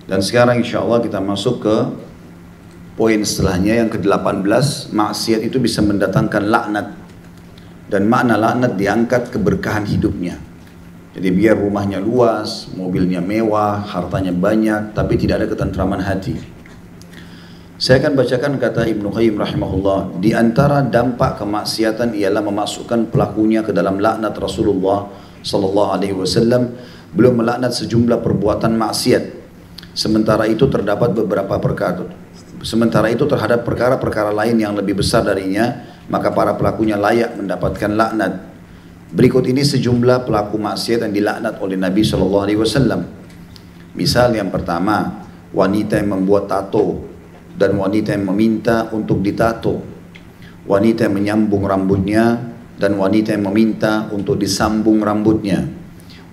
Dan sekarang insya Allah kita masuk ke poin setelahnya yang ke-18. Maksiat itu bisa mendatangkan laknat. Dan makna laknat diangkat keberkahan hidupnya. Jadi biar rumahnya luas, mobilnya mewah, hartanya banyak, tapi tidak ada ketentraman hati. Saya akan bacakan kata Ibnu Qayyim rahimahullah. Di antara dampak kemaksiatan ialah memasukkan pelakunya ke dalam laknat Rasulullah sallallahu alaihi wasallam. Beliau melaknat sejumlah perbuatan maksiat. Sementara itu terhadap perkara-perkara lain yang lebih besar darinya, maka para pelakunya layak mendapatkan laknat. Berikut ini sejumlah pelaku maksiat yang dilaknat oleh Nabi SAW. Misal yang pertama, wanita yang membuat tato dan wanita yang meminta untuk ditato, wanita yang menyambung rambutnya dan wanita yang meminta untuk disambung rambutnya,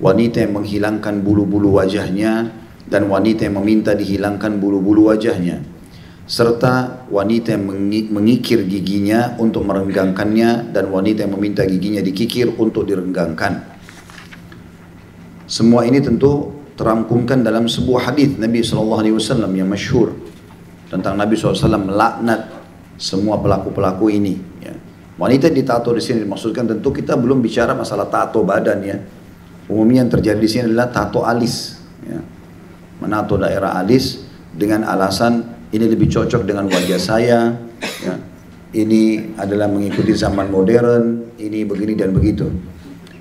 wanita yang menghilangkan bulu-bulu wajahnya dan wanita yang meminta dihilangkan bulu-bulu wajahnya, serta wanita yang mengikir giginya untuk merenggangkannya dan wanita yang meminta giginya dikikir untuk direnggangkan. Semua ini tentu terangkumkan dalam sebuah hadis Nabi SAW yang masyhur tentang Nabi SAW melaknat semua pelaku-pelaku ini. Ya. Wanita ditato di sini dimaksudkan, tentu kita belum bicara masalah tato badan ya. Umumnya yang terjadi di sini adalah tato alis. Ya. Menato daerah alis dengan alasan ini lebih cocok dengan wajah saya, ya. Ini adalah mengikuti zaman modern, ini begini dan begitu.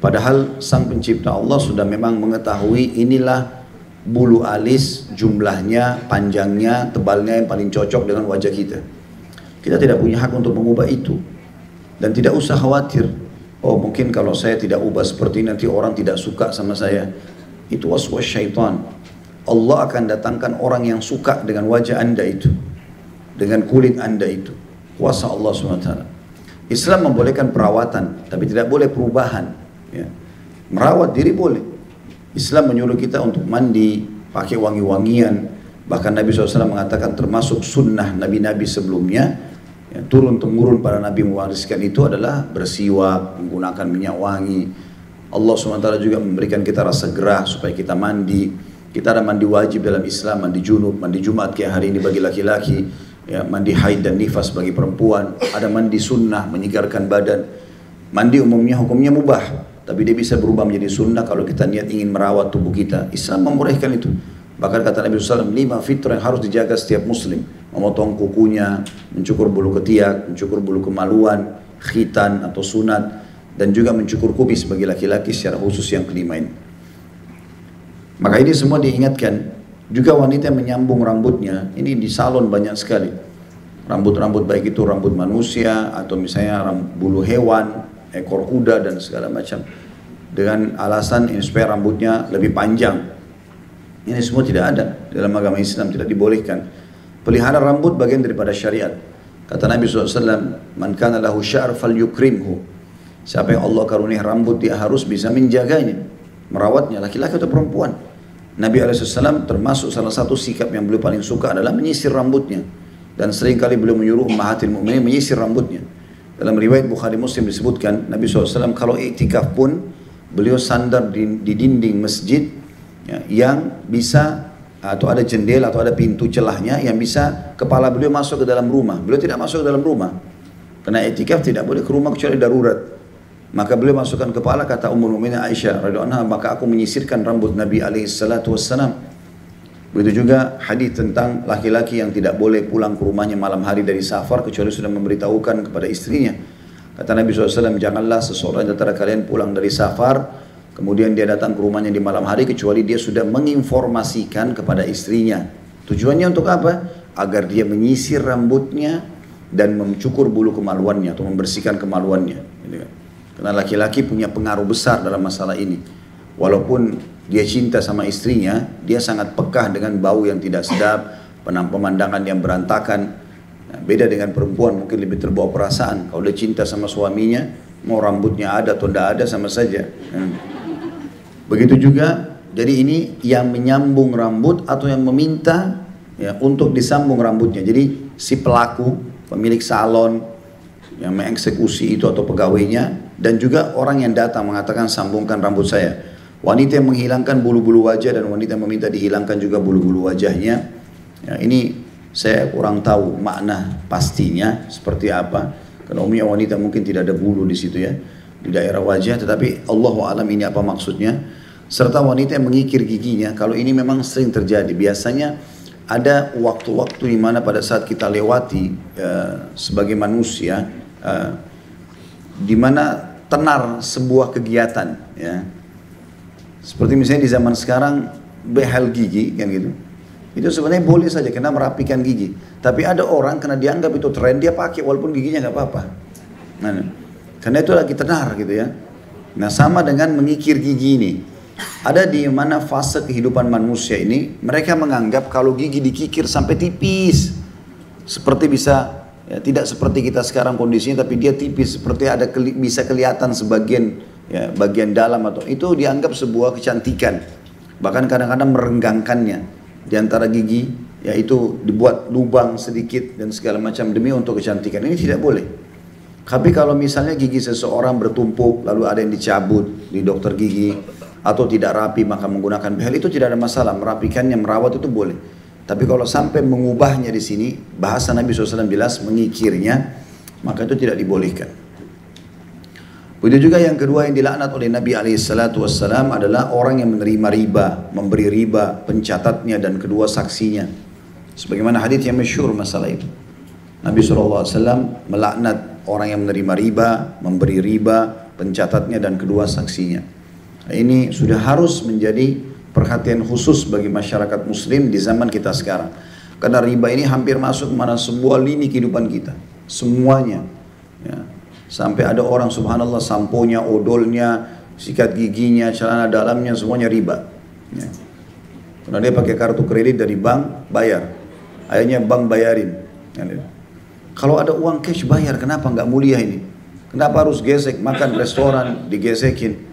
Padahal Sang Pencipta Allah sudah memang mengetahui inilah bulu alis, jumlahnya, panjangnya, tebalnya yang paling cocok dengan wajah kita. Kita tidak punya hak untuk mengubah itu. Dan tidak usah khawatir, oh mungkin kalau saya tidak ubah seperti ini nanti orang tidak suka sama saya. Itu waswas syaitan. Allah akan datangkan orang yang suka dengan wajah anda itu, dengan kulit anda itu. Kuasa Allah SWT. Islam membolehkan perawatan, tapi tidak boleh perubahan. Ya. Merawat diri boleh. Islam menyuruh kita untuk mandi, pakai wangi-wangian. Bahkan Nabi SAW mengatakan termasuk sunnah nabi-nabi sebelumnya, ya, turun-temurun para nabi mewariskan itu adalah bersiwak, menggunakan minyak wangi. Allah SWT juga memberikan kita rasa gerah supaya kita mandi. Kita ada mandi wajib dalam Islam, mandi junub, mandi Jumat kayak hari ini bagi laki-laki, ya, mandi haid dan nifas bagi perempuan. Ada mandi sunnah, menyegarkan badan. Mandi umumnya hukumnya mubah, tapi dia bisa berubah menjadi sunnah kalau kita niat ingin merawat tubuh kita. Islam membolehkan itu. Bahkan kata Nabi SAW, 5 fitrah yang harus dijaga setiap muslim. Memotong kukunya, mencukur bulu ketiak, mencukur bulu kemaluan, khitan atau sunat, dan juga mencukur kubis bagi laki-laki secara khusus yang kelima ini. Maka ini semua diingatkan. Juga wanita yang menyambung rambutnya, ini di salon banyak sekali. Rambut-rambut baik itu rambut manusia atau misalnya bulu hewan, ekor kuda dan segala macam. Dengan alasan ini supaya rambutnya lebih panjang. Ini semua tidak ada dalam agama Islam, tidak dibolehkan. Pelihara rambut bagian daripada syariat. Kata Nabi SAW, man kana lahu sya'ar falyukrimhu. Siapa yang Allah karunia rambut, dia harus bisa menjaganya, merawatnya, laki-laki atau perempuan. Nabi SAW termasuk salah satu sikap yang beliau paling suka adalah menyisir rambutnya. Dan seringkali beliau menyuruh ummahatil mu'minin menyisir rambutnya. Dalam riwayat Bukhari Muslim disebutkan, Nabi SAW kalau iktikaf pun, beliau sandar di dinding masjid, ya, yang bisa, atau ada jendela atau ada pintu celahnya yang bisa kepala beliau masuk ke dalam rumah. Beliau tidak masuk ke dalam rumah. Karena iktikaf tidak boleh ke rumah kecuali darurat. Maka beliau masukkan kepala, kata Ummul Mukminin Aisyah radhiyallahu anha, maka aku menyisirkan rambut Nabi alaihi salatu wassalam. Begitu juga hadis tentang laki-laki yang tidak boleh pulang ke rumahnya malam hari dari safar kecuali sudah memberitahukan kepada istrinya. Kata Nabi SAW, janganlah seseorang antara kalian pulang dari safar kemudian dia datang ke rumahnya di malam hari kecuali dia sudah menginformasikan kepada istrinya. Tujuannya untuk apa? Agar dia menyisir rambutnya dan mencukur bulu kemaluannya atau membersihkan kemaluannya. Karena laki-laki punya pengaruh besar dalam masalah ini. Walaupun dia cinta sama istrinya, dia sangat pekah dengan bau yang tidak sedap, pemandangan yang berantakan. Nah, beda dengan perempuan, mungkin lebih terbawa perasaan. Kalau dia cinta sama suaminya, mau rambutnya ada atau tidak ada sama saja. Begitu juga, jadi ini yang menyambung rambut atau yang meminta, ya, untuk disambung rambutnya. Jadi si pelaku, pemilik salon yang mengeksekusi itu atau pegawainya, dan juga orang yang datang mengatakan sambungkan rambut saya. Wanita yang menghilangkan bulu-bulu wajah dan wanita yang meminta dihilangkan juga bulu-bulu wajahnya. Ya, ini saya kurang tahu makna pastinya seperti apa. Karena umumnya wanita mungkin tidak ada bulu di situ ya, di daerah wajah. Tetapi Allahu a'lam ini apa maksudnya. Serta wanita yang mengikir giginya. Kalau ini memang sering terjadi. Biasanya ada waktu-waktu di mana pada saat kita lewati sebagai manusia, di mana tenar sebuah kegiatan ya. Seperti misalnya di zaman sekarang behel gigi kan gitu. Itu sebenarnya boleh saja karena merapikan gigi. Tapi ada orang karena dianggap itu tren dia pakai walaupun giginya nggak apa-apa. Nah, karena itu lagi tenar gitu ya. Nah sama dengan mengikir gigi ini. Ada di mana fase kehidupan manusia ini mereka menganggap kalau gigi dikikir sampai tipis. Seperti bisa ya, tidak seperti kita sekarang kondisinya tapi dia tipis seperti ada bisa kelihatan sebagian ya, bagian dalam atau itu dianggap sebuah kecantikan, bahkan kadang-kadang merenggangkannya di antara gigi, yaitu dibuat lubang sedikit dan segala macam demi untuk kecantikan. Ini tidak boleh. Tapi kalau misalnya gigi seseorang bertumpuk lalu ada yang dicabut di dokter gigi atau tidak rapi maka menggunakan behel itu tidak ada masalah, merapikannya, merawat itu boleh. Tapi kalau sampai mengubahnya di sini, bahasa Nabi SAW jelas mengikirnya, maka itu tidak dibolehkan. Begitu juga yang kedua yang dilaknat oleh Nabi SAW adalah orang yang menerima riba, memberi riba, pencatatnya dan kedua saksinya. Sebagaimana hadits yang masyhur masalah itu. Nabi SAW melaknat orang yang menerima riba, memberi riba, pencatatnya dan kedua saksinya. Nah, ini sudah harus menjadi perhatian khusus bagi masyarakat muslim di zaman kita sekarang. Karena riba ini hampir masuk mana sebuah lini kehidupan kita. Semuanya. Ya. Sampai ada orang subhanallah samponya, odolnya, sikat giginya, celana dalamnya semuanya riba. Ya. Karena dia pakai kartu kredit dari bank, bayar. Akhirnya bank bayarin. Ya. Kalau ada uang cash bayar, kenapa nggak mulia ini? Kenapa harus gesek, makan restoran, digesekin?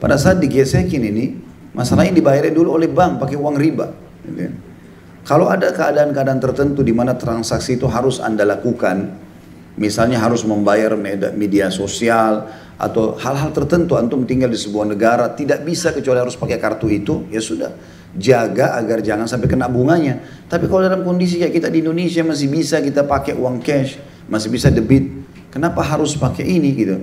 Pada saat digesekin ini, masalahnya dibayarin dulu oleh bank pakai uang riba. Ya. Kalau ada keadaan-keadaan tertentu di mana transaksi itu harus Anda lakukan, misalnya harus membayar media sosial atau hal-hal tertentu, antum tinggal di sebuah negara tidak bisa kecuali harus pakai kartu itu, ya sudah jaga agar jangan sampai kena bunganya. Tapi kalau dalam kondisi kayak kita di Indonesia masih bisa kita pakai uang cash, masih bisa debit, kenapa harus pakai ini gitu?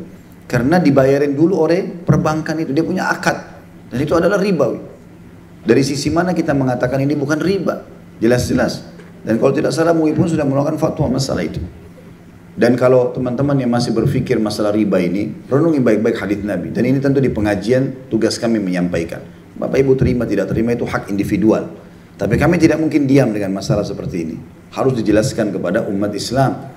Karena dibayarin dulu oleh perbankan itu, dia punya akad dan itu adalah riba. Dari sisi mana kita mengatakan ini bukan riba? Jelas-jelas. Dan kalau tidak salah MUI pun sudah melakukan fatwa masalah itu. Dan kalau teman-teman yang masih berpikir masalah riba ini, renungi baik-baik hadits Nabi. Dan ini tentu di pengajian tugas kami menyampaikan. Bapak Ibu terima tidak terima itu hak individual. Tapi kami tidak mungkin diam dengan masalah seperti ini. Harus dijelaskan kepada umat Islam.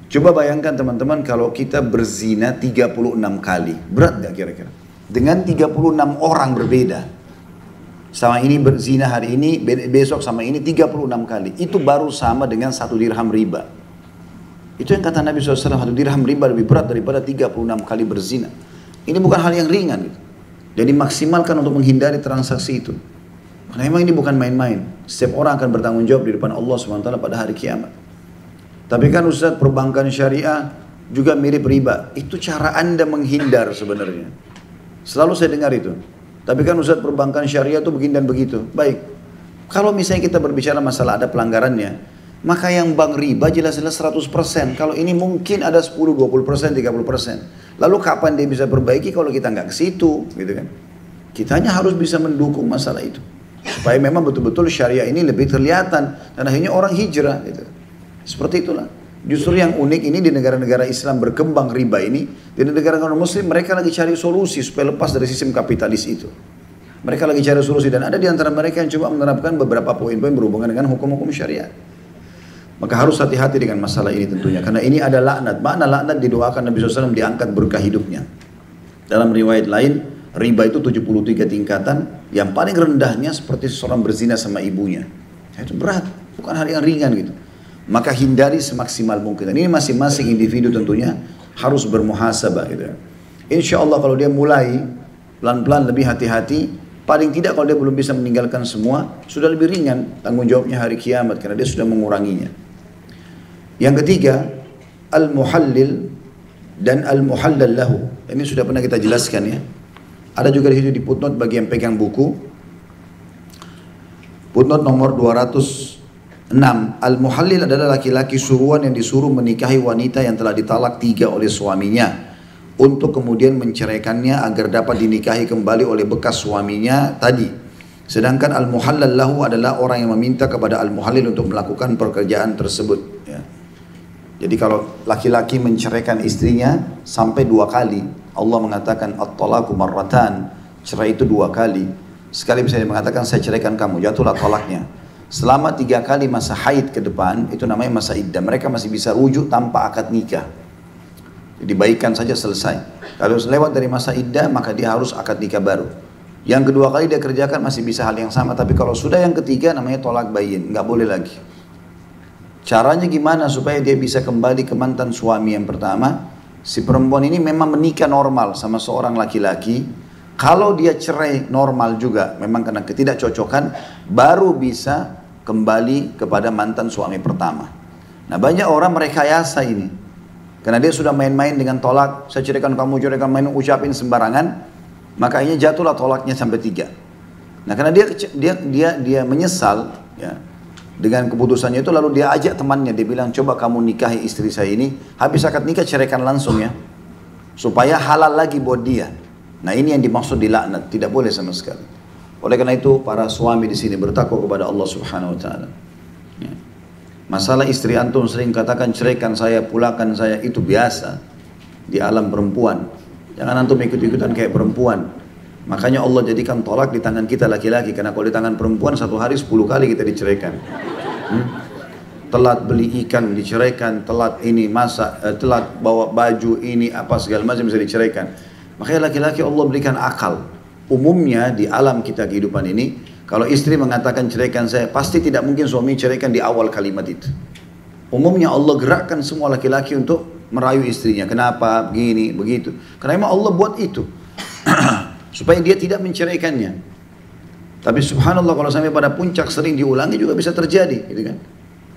Coba bayangkan teman-teman kalau kita berzina 36 kali. Berat gak kira-kira? Dengan 36 orang berbeda. Sama ini berzina hari ini, besok sama ini 36 kali. Itu baru sama dengan 1 dirham riba. Itu yang kata Nabi SAW, 1 dirham riba lebih berat daripada 36 kali berzina. Ini bukan hal yang ringan. Gitu. Jadi maksimalkan untuk menghindari transaksi itu. Karena memang ini bukan main-main. Setiap orang akan bertanggung jawab di depan Allah SWT pada hari kiamat. Tapi kan Ustaz, perbankan syariah juga mirip riba. Itu cara Anda menghindar sebenarnya. Selalu saya dengar itu. Tapi kan Ustaz, perbankan syariah itu begini dan begitu. Baik. Kalau misalnya kita berbicara masalah ada pelanggarannya, maka yang bank riba jelas-jelas 100%. Kalau ini mungkin ada 10, 20%, 30%. Lalu kapan dia bisa perbaiki kalau kita nggak ke situ, gitu kan? Kitanya harus bisa mendukung masalah itu. Supaya memang betul-betul syariah ini lebih kelihatan. Dan akhirnya orang hijrah, gitu. Seperti itulah. Justru yang unik ini di negara-negara Islam berkembang riba ini, di negara-negara Muslim mereka lagi cari solusi supaya lepas dari sistem kapitalis itu. Mereka lagi cari solusi dan ada di antara mereka yang coba menerapkan beberapa poin-poin berhubungan dengan hukum-hukum syariat. Maka harus hati-hati dengan masalah ini tentunya. Karena ini ada laknat. Makna laknat didoakan Nabi SAW diangkat berkah hidupnya. Dalam riwayat lain, riba itu 73 tingkatan. Yang paling rendahnya seperti seseorang berzina sama ibunya. Itu berat. Bukan hal yang ringan gitu. Maka hindari semaksimal mungkin. Dan ini masing-masing individu tentunya harus bermuhasabah gitu. Insya Allah kalau dia mulai pelan-pelan lebih hati-hati. Paling tidak kalau dia belum bisa meninggalkan semua, sudah lebih ringan tanggung jawabnya hari kiamat. Karena dia sudah menguranginya. Yang ketiga, al-muhallil dan al-muhallal lahu. Ini sudah pernah kita jelaskan ya. Ada juga di situ di footnote bagi yang pegang buku. Footnote nomor 206. Al-muhallil adalah laki-laki suruhan yang disuruh menikahi wanita yang telah ditalak 3 oleh suaminya, untuk kemudian menceraikannya agar dapat dinikahi kembali oleh bekas suaminya tadi. Sedangkan al-muhallal lahu adalah orang yang meminta kepada al-muhallil untuk melakukan pekerjaan tersebut. Ya. Jadi kalau laki-laki menceraikan istrinya sampai 2 kali, Allah mengatakan at-talaqu marratan, cerai itu 2 kali. Sekali bisa mengatakan saya ceraikan kamu, jatuhlah talaknya. Selama 3 kali masa haid ke depan, itu namanya masa iddah. Mereka masih bisa rujuk tanpa akad nikah. Dibaikan saja selesai. Kalau lewat dari masa iddah, maka dia harus akad nikah baru. Yang kedua kali dia kerjakan masih bisa hal yang sama. Tapi kalau sudah yang ketiga namanya tolak bayin, nggak boleh lagi. Caranya gimana supaya dia bisa kembali ke mantan suami yang pertama? Si perempuan ini memang menikah normal sama seorang laki-laki. Kalau dia cerai normal juga, memang karena ketidakcocokan, baru bisa kembali kepada mantan suami pertama. Nah banyak orang merekayasa ini. Karena dia sudah main-main dengan tolak, saya ceraikan kamu, ceraikan, main ucapin sembarangan, makanya jatuhlah tolaknya sampai 3. Nah karena dia menyesal ya, dengan keputusannya itu, lalu dia ajak temannya, dia bilang coba kamu nikahi istri saya ini, habis akad nikah ceraikan langsung ya, supaya halal lagi buat dia. Nah ini yang dimaksud dilaknat, tidak boleh sama sekali. Oleh karena itu para suami di sini bertakwa kepada Allah Subhanahu Wa Taala. Ya. Masalah istri antum sering katakan ceraikan saya, pulakan saya, itu biasa di alam perempuan. Jangan antum ikut-ikutan kayak perempuan. Makanya Allah jadikan tolak di tangan kita laki-laki, karena kalau di tangan perempuan 1 hari 10 kali kita diceraikan. Telat beli ikan diceraikan, telat ini masak, telat bawa baju ini apa segala macam bisa diceraikan. Makanya laki-laki Allah berikan akal. Umumnya di alam kita kehidupan ini, kalau istri mengatakan ceraikan saya, pasti tidak mungkin suami ceraikan di awal kalimat itu. Umumnya Allah gerakkan semua laki-laki untuk merayu istrinya. Kenapa? Begini, begitu. Karena memang Allah buat itu. Supaya dia tidak menceraikannya. Tapi subhanallah kalau sampai pada puncak sering diulangi juga bisa terjadi. Gitu kan?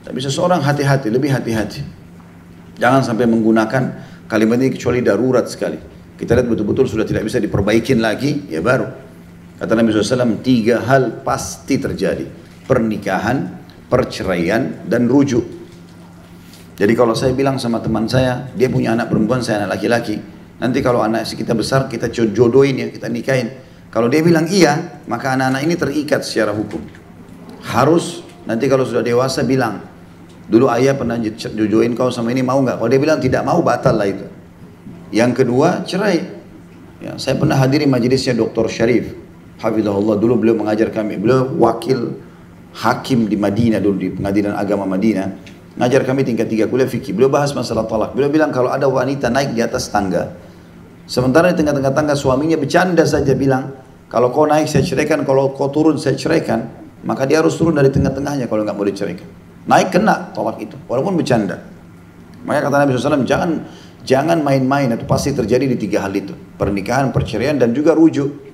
Tapi seseorang hati-hati, lebih hati-hati. Jangan sampai menggunakan kalimat ini kecuali darurat sekali. Kita lihat betul-betul sudah tidak bisa diperbaikin lagi, ya baru. Kata Nabi SAW, 3 hal pasti terjadi. Pernikahan, perceraian, dan rujuk. Jadi kalau saya bilang sama teman saya, dia punya anak perempuan, saya anak laki-laki. Nanti kalau anak kita besar, kita jodohin ya, kita nikahin. Kalau dia bilang iya, maka anak-anak ini terikat secara hukum. Harus, nanti kalau sudah dewasa bilang, dulu ayah pernah jodohin kau sama ini, mau nggak? Kalau dia bilang tidak mau, batal lah itu. Yang kedua, cerai. Ya, saya pernah hadiri majelisnya Dr. Syarif. Hafizahullah, dulu beliau mengajar kami, beliau wakil hakim di Madinah dulu, di pengadilan agama Madinah, ngajar kami tingkat 3 kuliah fikih. Beliau bahas masalah talak. Beliau bilang kalau ada wanita naik di atas tangga, sementara di tengah-tengah tangga suaminya bercanda saja bilang, kalau kau naik saya ceraikan, kalau kau turun saya ceraikan, maka dia harus turun dari tengah-tengahnya kalau nggak mau diceraikan. Naik kena tolak itu, walaupun bercanda. Makanya kata Nabi SAW, jangan main-main, itu pasti terjadi di 3 hal itu, pernikahan, perceraian, dan juga rujuk.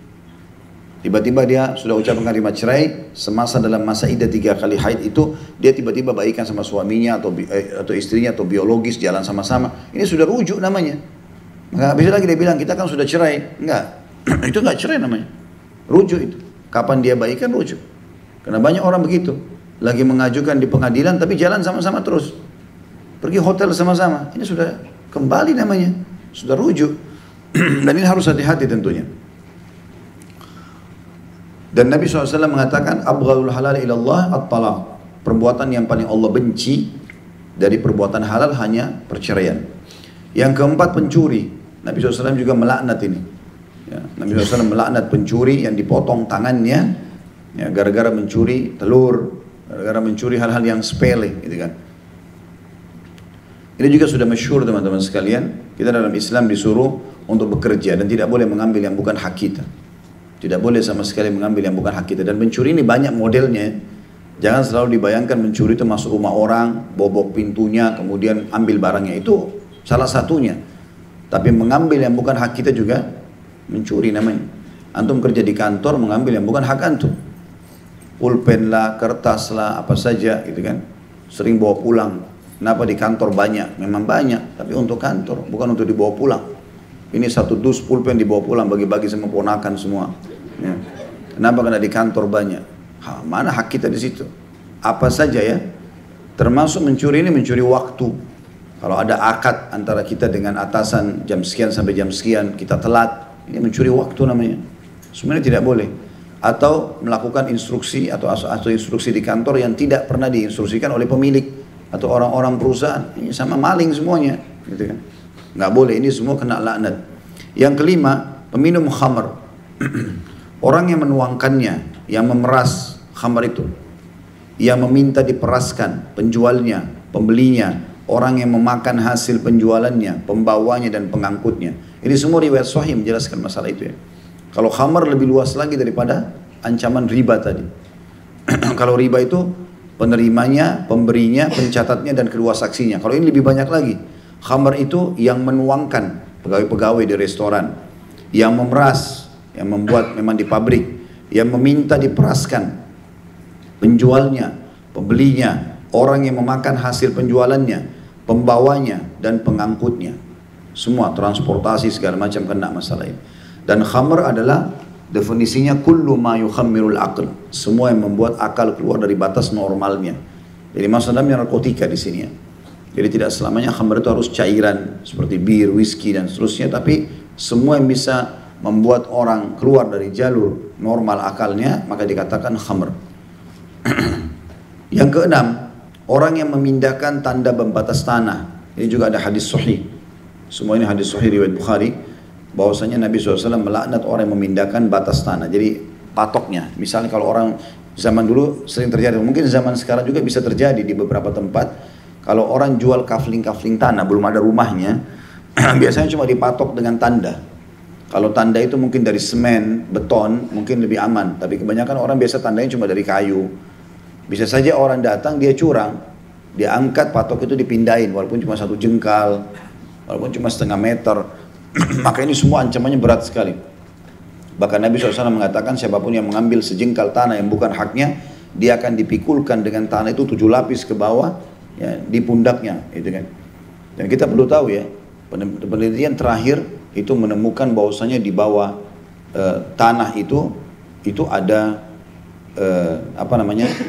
Tiba-tiba dia sudah ucapkan kalimat cerai, semasa dalam masa iddah 3 kali haid itu, dia tiba-tiba baikan sama suaminya atau istrinya atau biologis, jalan sama-sama. Ini sudah rujuk namanya. Maka habis lagi dia bilang, kita kan sudah cerai. Enggak, itu enggak cerai namanya. Rujuk itu. Kapan dia baikan, rujuk. Karena banyak orang begitu. Lagi mengajukan di pengadilan, tapi jalan sama-sama terus. Pergi hotel sama-sama. Ini sudah kembali namanya. Sudah rujuk. Dan ini harus hati-hati tentunya. Dan Nabi SAW mengatakan, abghadul halal ilallah at-talaq. Perbuatan yang paling Allah benci dari perbuatan halal hanya perceraian. Yang keempat, pencuri. Nabi SAW juga melaknat ini. Ya, Nabi SAW melaknat pencuri yang dipotong tangannya, ya, gara-gara mencuri telur, gara-gara mencuri hal-hal yang sepele, gitu kan. Ini juga sudah masyhur teman-teman sekalian. Kita dalam Islam disuruh untuk bekerja dan tidak boleh mengambil yang bukan hak kita. Tidak boleh sama sekali mengambil yang bukan hak kita. Dan mencuri ini banyak modelnya. Jangan selalu dibayangkan mencuri itu masuk rumah orang, bobok pintunya, kemudian ambil barangnya. Itu salah satunya. Tapi mengambil yang bukan hak kita juga mencuri namanya. Antum kerja di kantor mengambil yang bukan hak antum. Pulpen lah, kertas lah, apa saja gitu kan. Sering bawa pulang. Kenapa di kantor banyak? Memang banyak, tapi untuk kantor, bukan untuk dibawa pulang. Ini satu dus pulpen dibawa pulang bagi-bagi sama ponakan semua. Ya. Kenapa? Karena di kantor banyak. Mana hak kita di situ? Apa saja ya? Termasuk mencuri ini mencuri waktu. Kalau ada akad antara kita dengan atasan jam sekian sampai jam sekian kita telat, ini mencuri waktu namanya. Sebenarnya tidak boleh. Atau melakukan instruksi atau instruksi di kantor yang tidak pernah diinstruksikan oleh pemilik atau orang-orang perusahaan. Ini sama maling semuanya, gitu kan? Nggak boleh, ini semua kena laknat. Yang kelima, peminum khamar. Orang yang menuangkannya, yang memeras khamar itu, yang meminta diperaskan, penjualnya, pembelinya, orang yang memakan hasil penjualannya, pembawanya dan pengangkutnya. Ini semua riwayat sahih menjelaskan masalah itu ya. Kalau khamar lebih luas lagi daripada ancaman riba tadi. Kalau riba itu penerimanya, pemberinya, pencatatnya dan kedua saksinya. Kalau ini lebih banyak lagi. Khamar itu yang menuangkan, pegawai-pegawai di restoran, yang memeras, yang membuat memang di pabrik, yang meminta diperaskan, penjualnya, pembelinya, orang yang memakan hasil penjualannya, pembawanya dan pengangkutnya. Semua transportasi segala macam kena masalah ini. Dan khamr adalah definisinya kullu ma yukhammirul aql, semua yang membuat akal keluar dari batas normalnya. Jadi maksudnya narkotika di sini ya. Jadi tidak selamanya khamr itu harus cairan seperti bir, whisky dan seterusnya, tapi semua yang bisa membuat orang keluar dari jalur normal akalnya maka dikatakan khamr. Yang keenam, orang yang memindahkan tanda pembatas tanah. Ini juga ada hadis sahih. Semua ini hadis sahih riwayat Bukhari. Bahwasanya Nabi SAW melaknat orang yang memindahkan batas tanah. Jadi patoknya. Misalnya kalau orang zaman dulu sering terjadi, mungkin zaman sekarang juga bisa terjadi di beberapa tempat. Kalau orang jual kafling-kafling tanah, belum ada rumahnya, biasanya cuma dipatok dengan tanda. Kalau tanda itu mungkin dari semen, beton, mungkin lebih aman. Tapi kebanyakan orang biasa tandanya cuma dari kayu. Bisa saja orang datang, dia curang. Dia angkat patok itu dipindahin, walaupun cuma 1 jengkal, walaupun cuma setengah meter. Maka ini semua ancamannya berat sekali. Bahkan Nabi SAW mengatakan siapapun yang mengambil sejengkal tanah yang bukan haknya, dia akan dipikulkan dengan tanah itu 7 lapis ke bawah, ya, di pundaknya, gitu kan. Dan kita perlu tahu ya, penelitian terakhir itu menemukan bahwasanya di bawah tanah itu ada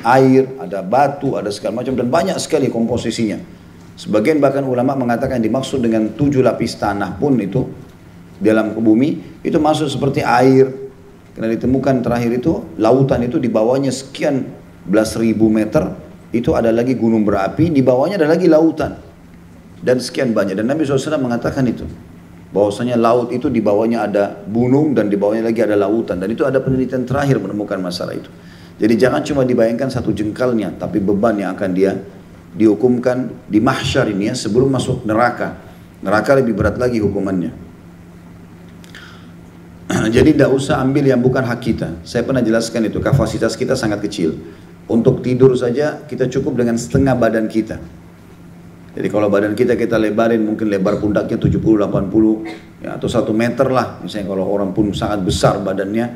air, ada batu, ada segala macam dan banyak sekali komposisinya. Sebagian bahkan ulama mengatakan dimaksud dengan 7 lapis tanah pun itu dalam bumi itu masuk seperti air. Karena ditemukan terakhir itu lautan itu di bawahnya sekian belas ribu meter itu ada lagi gunung berapi, di bawahnya ada lagi lautan dan sekian banyak. Dan Nabi SAW mengatakan itu bahwasanya laut itu di bawahnya ada gunung dan di bawahnya lagi ada lautan, dan itu ada penelitian terakhir menemukan masalah itu. Jadi jangan cuma dibayangkan 1 jengkalnya, tapi beban yang akan dia dihukumkan di mahsyar ini ya, sebelum masuk neraka. Neraka lebih berat lagi hukumannya. Jadi tidak usah ambil yang bukan hak kita. Saya pernah jelaskan itu, kapasitas kita sangat kecil. Untuk tidur saja kita cukup dengan setengah badan kita. Jadi kalau badan kita lebarin, mungkin lebar pundaknya 70-80 ya, atau 1 meter lah. Misalnya kalau orang pun sangat besar badannya,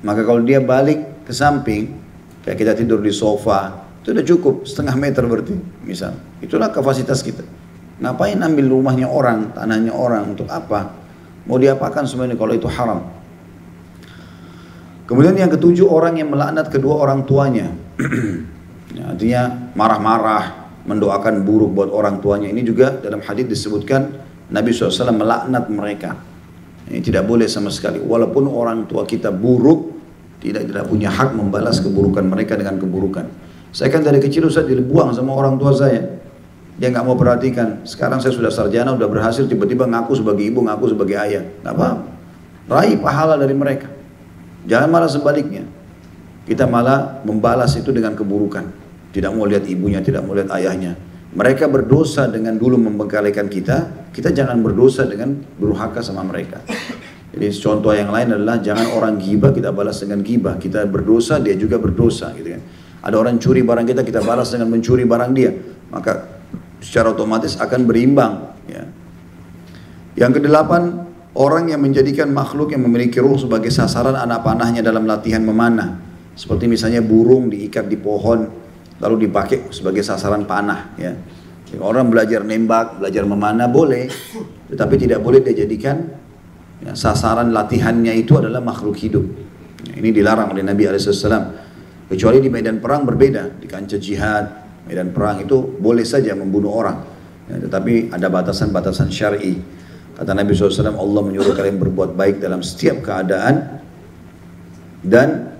maka kalau dia balik ke samping, kayak kita tidur di sofa, itu udah cukup setengah meter berarti, misal. Itulah kapasitas kita. Ngapain ambil rumahnya orang, tanahnya orang, untuk apa? Mau diapakan semuanya kalau itu haram? Kemudian yang ketujuh, orang yang melaknat kedua orang tuanya. Ya, artinya marah-marah, mendoakan buruk buat orang tuanya. Ini juga dalam hadis disebutkan Nabi SAW melaknat mereka. Ini tidak boleh sama sekali. Walaupun orang tua kita buruk, tidak punya hak membalas keburukan mereka dengan keburukan. Saya kan dari kecil Ustaz dibuang sama orang tua saya. Dia nggak mau perhatikan. Sekarang saya sudah sarjana, sudah berhasil, tiba-tiba ngaku sebagai ibu, ngaku sebagai ayah. Nggak apa-apa. Raih pahala dari mereka. Jangan malah sebaliknya. Kita malah membalas itu dengan keburukan. Tidak mau lihat ibunya, tidak mau lihat ayahnya. Mereka berdosa dengan dulu membengkalikan kita. Kita jangan berdosa dengan durhaka sama mereka. Jadi contoh yang lain adalah jangan orang ghibah kita balas dengan ghibah. Kita berdosa, dia juga berdosa, gitu kan. Ada orang curi barang kita, kita balas dengan mencuri barang dia. Maka secara otomatis akan berimbang. Ya. Yang kedelapan, orang yang menjadikan makhluk yang memiliki ruh sebagai sasaran anak panahnya dalam latihan memanah. Seperti misalnya burung diikat di pohon, lalu dipakai sebagai sasaran panah. Ya. Orang belajar nembak, belajar memanah boleh, tetapi tidak boleh dia jadikan Ya, sasaran latihannya itu adalah makhluk hidup. Ini dilarang oleh Nabi SAW. Kecuali di medan perang berbeda. Di kancah jihad, medan perang itu boleh saja membunuh orang. Ya, tetapi ada batasan-batasan syar'i. Kata Nabi SAW, Allah menyuruh kalian berbuat baik dalam setiap keadaan. Dan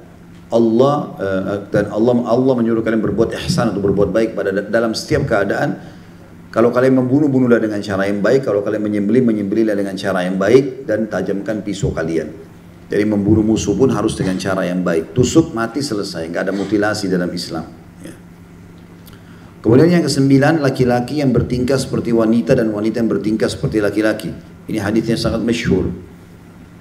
Allah menyuruh kalian berbuat ihsan atau berbuat baik dalam setiap keadaan. Kalau kalian membunuh-bunuhlah dengan cara yang baik. Kalau kalian menyembelihlah dengan cara yang baik. Dan tajamkan pisau kalian. Jadi membunuh musuh pun harus dengan cara yang baik. Tusuk, mati, selesai. Nggak ada mutilasi dalam Islam. Ya. Kemudian yang ke-9, laki-laki yang bertingkah seperti wanita dan wanita yang bertingkah seperti laki-laki. Ini hadisnya sangat masyhur.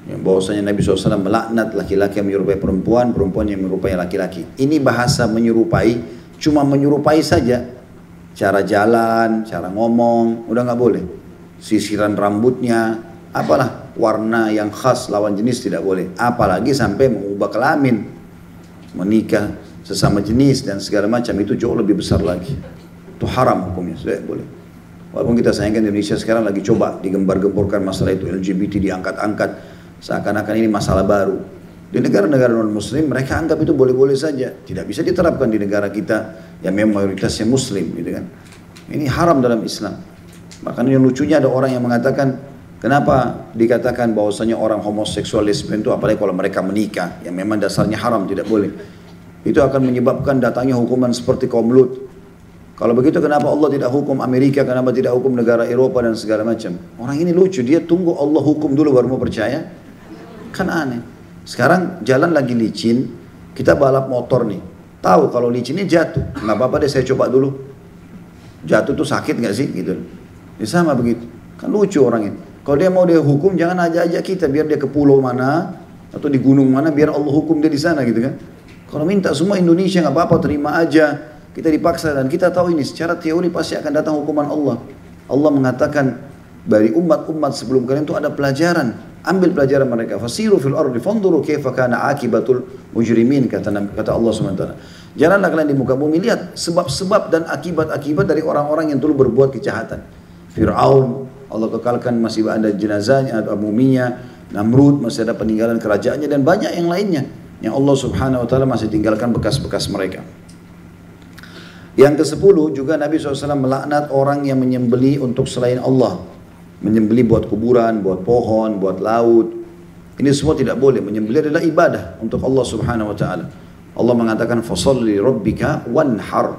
Ya, bahwasanya Nabi SAW melaknat laki-laki yang menyerupai perempuan, perempuan yang menyerupai laki-laki. Ini bahasa menyerupai, cuma menyerupai saja. Cara jalan, cara ngomong, udah nggak boleh. Sisiran rambutnya, apalah warna yang khas lawan jenis tidak boleh. Apalagi sampai mengubah kelamin, menikah sesama jenis dan segala macam, itu jauh lebih besar lagi. Itu haram hukumnya, tidak boleh. Walaupun kita sayangkan Indonesia sekarang lagi coba digembar-gemborkan masalah itu, LGBT diangkat-angkat seakan-akan ini masalah baru. Di negara-negara non-muslim mereka anggap itu boleh-boleh saja. Tidak bisa diterapkan di negara kita yang memang mayoritasnya muslim, gitu kan. Ini haram dalam Islam. Makanya yang lucunya ada orang yang mengatakan, kenapa dikatakan bahwasanya orang homoseksual lesbian itu apalagi kalau mereka menikah, yang memang dasarnya haram, tidak boleh. Itu akan menyebabkan datangnya hukuman seperti kaum Lut. Kalau begitu kenapa Allah tidak hukum Amerika, kenapa tidak hukum negara Eropa dan segala macam? Orang ini lucu, dia tunggu Allah hukum dulu baru mau percaya. Kan aneh. Sekarang jalan lagi licin, kita balap motor nih. Tahu kalau licinnya jatuh, nggak apa-apa deh saya coba dulu. Jatuh tuh sakit nggak sih? Gitu. Ya sama begitu. Kan lucu orang ini. Kalau dia mau dia hukum, jangan ajak-ajak kita biar dia ke pulau mana atau di gunung mana, biar Allah hukum dia di sana gitu kan. Kalau minta semua Indonesia nggak apa-apa, terima aja. Kita dipaksa dan kita tahu ini secara teori pasti akan datang hukuman Allah. Allah mengatakan dari umat-umat sebelum kalian itu ada pelajaran. Ambil pelajaran mereka. Fasiru fil ardi fanzuru kaifa kana akibatul mujrimin, kata Allah SWT. Janganlah kalian di muka bumi, lihat sebab-sebab dan akibat-akibat dari orang-orang yang dulu berbuat kejahatan. Fir'aun, Allah kekalkan masih ada jenazahnya atau muminya. Namrud masih ada peninggalan kerajaannya dan banyak yang lainnya yang Allah Subhanahu wa taala masih tinggalkan bekas-bekas mereka. Yang ke-10 juga Nabi SAW melaknat orang yang menyembeli untuk selain Allah. Menyembeli buat kuburan, buat pohon, buat laut. Ini semua tidak boleh. Menyembeli adalah ibadah untuk Allah Subhanahu wa taala. Allah mengatakan fasalli rabbika wanhar.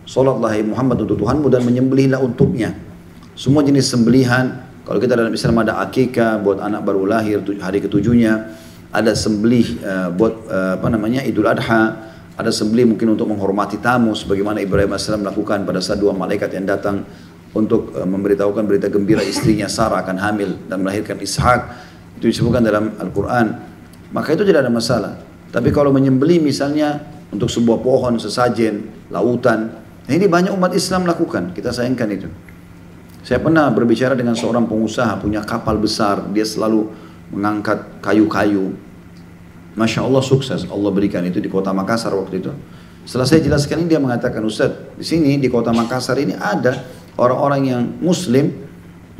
Salatlah Muhammad untuk Tuhanmu dan menyembelihlah untuknya. Semua jenis sembelihan. Kalau kita dalam Islam ada akikah buat anak baru lahir hari ketujuhnya, ada sembelih buat Idul Adha. Ada sembelih mungkin untuk menghormati tamu, sebagaimana Ibrahim AS melakukan pada saat dua malaikat yang datang untuk memberitahukan berita gembira istrinya Sarah akan hamil dan melahirkan Ishak. Itu disebutkan dalam Al-Quran. Maka itu tidak ada masalah. Tapi kalau menyembelih misalnya untuk sebuah pohon, sesajen, lautan, nah ini banyak umat Islam lakukan. Kita sayangkan itu. Saya pernah berbicara dengan seorang pengusaha punya kapal besar. Dia selalu mengangkat kayu-kayu. Masya Allah sukses, Allah berikan itu di kota Makassar waktu itu. Setelah saya jelaskan ini, dia mengatakan, Ustaz, di sini di kota Makassar ini ada orang-orang yang Muslim,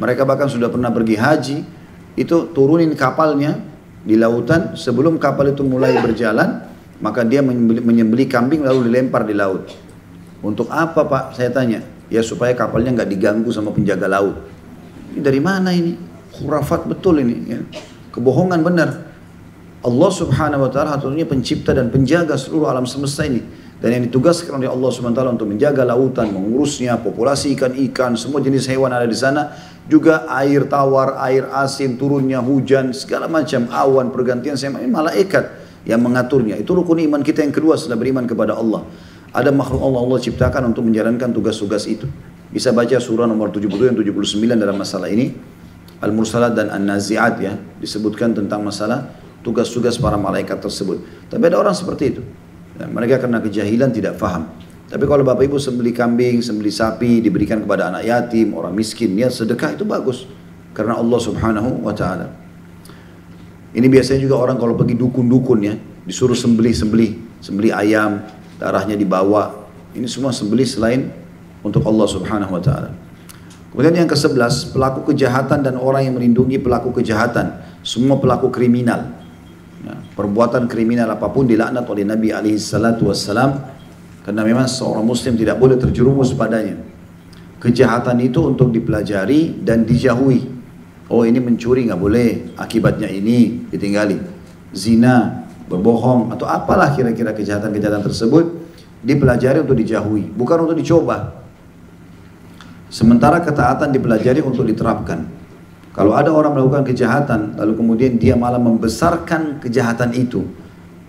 mereka bahkan sudah pernah pergi haji, itu turunin kapalnya di lautan, sebelum kapal itu mulai berjalan, maka dia menyembeli kambing lalu dilempar di laut. Untuk apa Pak? Saya tanya. Ya supaya kapalnya nggak diganggu sama penjaga laut. Ini dari mana ini? Khurafat betul ini. Ya. Kebohongan benar. Allah Subhanahu wa taala satunya pencipta dan penjaga seluruh alam semesta ini, dan yang ditugaskan oleh Allah Subhanahu wa taala untuk menjaga lautan, mengurusnya, populasi ikan-ikan, semua jenis hewan ada di sana, juga air tawar, air asin, turunnya hujan, segala macam awan, pergantian ini malaikat yang mengaturnya. Itu rukun iman kita yang kedua setelah beriman kepada Allah. Ada makhluk Allah ciptakan untuk menjalankan tugas-tugas itu. Bisa baca surah nomor 72 dan 79 dalam masalah ini. Al-Mursalat dan An-Nazi'at ya, disebutkan tentang masalah tugas-tugas para malaikat tersebut. Tapi ada orang seperti itu. Dan mereka karena kejahilan tidak faham. Tapi kalau bapak ibu sembelih kambing, sembelih sapi, diberikan kepada anak yatim, orang miskin, ya sedekah itu bagus. Karena Allah Subhanahu wa ta'ala. Ini biasanya juga orang kalau pergi dukun-dukun ya, disuruh sembelih ayam, darahnya dibawa. Ini semua sembelih selain untuk Allah Subhanahu wa ta'ala. Kemudian yang ke-11, pelaku kejahatan dan orang yang melindungi pelaku kejahatan. Semua pelaku kriminal. Ya, perbuatan kriminal apapun dilaknat oleh Nabi SAW. Karena memang seorang muslim tidak boleh terjerumus padanya. Kejahatan itu untuk dipelajari dan dijauhi. Oh ini mencuri nggak boleh, akibatnya ini ditinggali. Zina, berbohong, atau apalah kira-kira kejahatan-kejahatan tersebut dipelajari untuk dijauhi, bukan untuk dicoba. Sementara ketaatan dipelajari untuk diterapkan. Kalau ada orang melakukan kejahatan, lalu kemudian dia malah membesarkan kejahatan itu.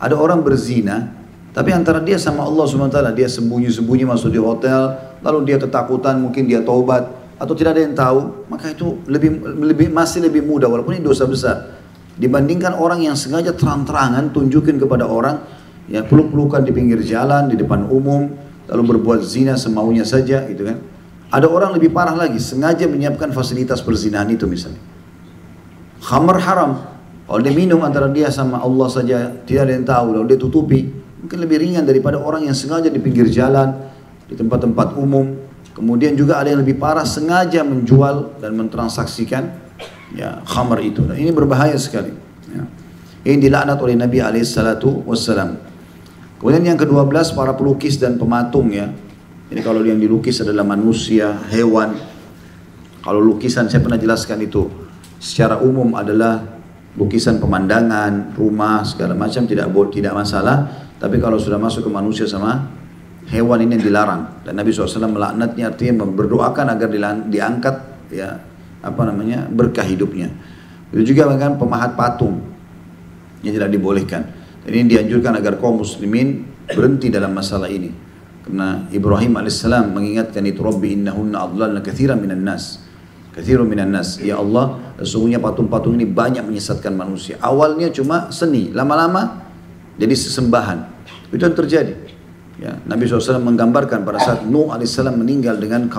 Ada orang berzina, tapi antara dia sama Allah SWT, dia sembunyi-sembunyi masuk di hotel, lalu dia ketakutan, mungkin dia taubat, atau tidak ada yang tahu, maka itu masih lebih mudah, walaupun ini dosa besar. Dibandingkan orang yang sengaja terang-terangan tunjukin kepada orang, yang peluk-pelukan di pinggir jalan, di depan umum, lalu berbuat zina semaunya saja, gitu kan. Ada orang lebih parah lagi, sengaja menyiapkan fasilitas perzinahan itu misalnya. Khamar haram, kalau dia minum antara dia sama Allah saja, tidak ada yang tahu, lalu dia tutupi, mungkin lebih ringan daripada orang yang sengaja di pinggir jalan, di tempat-tempat umum. Kemudian juga ada yang lebih parah, sengaja menjual dan mentransaksikan ya khamar itu. Dan ini berbahaya sekali. Ya. Ini dilaknat oleh Nabi SAW. Kemudian yang ke-12, para pelukis dan pematung ya. Ini kalau yang dilukis adalah manusia, hewan. Kalau lukisan saya pernah jelaskan itu secara umum adalah lukisan pemandangan, rumah, segala macam tidak masalah. Tapi kalau sudah masuk ke manusia sama hewan ini yang dilarang. Dan Nabi SAW melaknatnya, artinya berdoakan agar diangkat ya berkah hidupnya. Itu juga dengan pemahat patung yang tidak dibolehkan. Dan ini dianjurkan agar kaum muslimin berhenti dalam masalah ini. Karena Ibrahim alaihissalam mengingatkan itu, Rabbi innahunna adlalna katsiran minan nas. Katsirun minan nas. Ya Allah, sesungguhnya patung-patung ini banyak menyesatkan manusia. Awalnya cuma seni, lama-lama jadi sesembahan. Itu yang terjadi. Ya, Nabi SAW menggambarkan pada saat Nuh alaihissalam meninggal dengan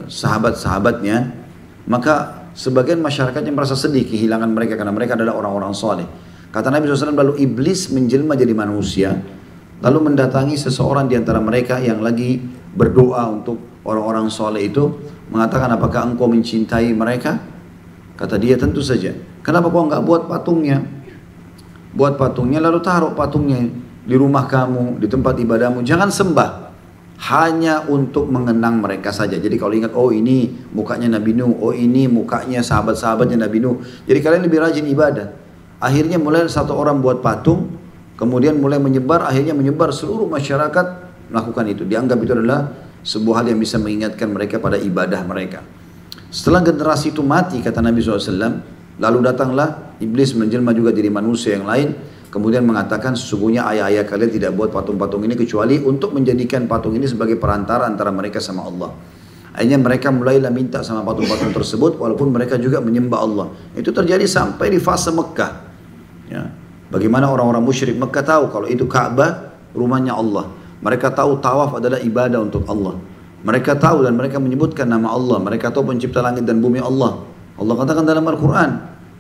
sahabat-sahabatnya, maka sebagian masyarakatnya merasa sedih kehilangan mereka karena mereka adalah orang-orang soleh. Kata Nabi SAW, lalu iblis menjelma jadi manusia, lalu mendatangi seseorang di antara mereka yang lagi berdoa untuk orang-orang soleh itu, mengatakan, apakah engkau mencintai mereka? Kata dia, tentu saja. Kenapa kau enggak buat patungnya? Buat patungnya lalu taruh patungnya di rumah kamu, di tempat ibadahmu. Jangan sembah, hanya untuk mengenang mereka saja. Jadi kalau ingat, oh ini mukanya Nabi Nuh, oh ini mukanya sahabat-sahabatnya Nabi Nuh. Jadi kalian lebih rajin ibadah. Akhirnya mulai satu orang buat patung, kemudian mulai menyebar, akhirnya menyebar seluruh masyarakat melakukan itu. Dianggap itu adalah sebuah hal yang bisa mengingatkan mereka pada ibadah mereka. Setelah generasi itu mati, kata Nabi SAW, lalu datanglah iblis menjelma juga diri manusia yang lain, kemudian mengatakan, sesungguhnya ayah-ayah kalian tidak buat patung-patung ini kecuali untuk menjadikan patung ini sebagai perantara antara mereka sama Allah. Akhirnya mereka mulailah minta sama patung-patung tersebut, walaupun mereka juga menyembah Allah. Itu terjadi sampai di fase Mekah. Ya. Bagaimana orang-orang musyrik Mekah tahu kalau itu Ka'bah rumahnya Allah. Mereka tahu tawaf adalah ibadah untuk Allah. Mereka tahu dan mereka menyebutkan nama Allah. Mereka tahu pencipta langit dan bumi Allah. Allah katakan dalam Al-Quran,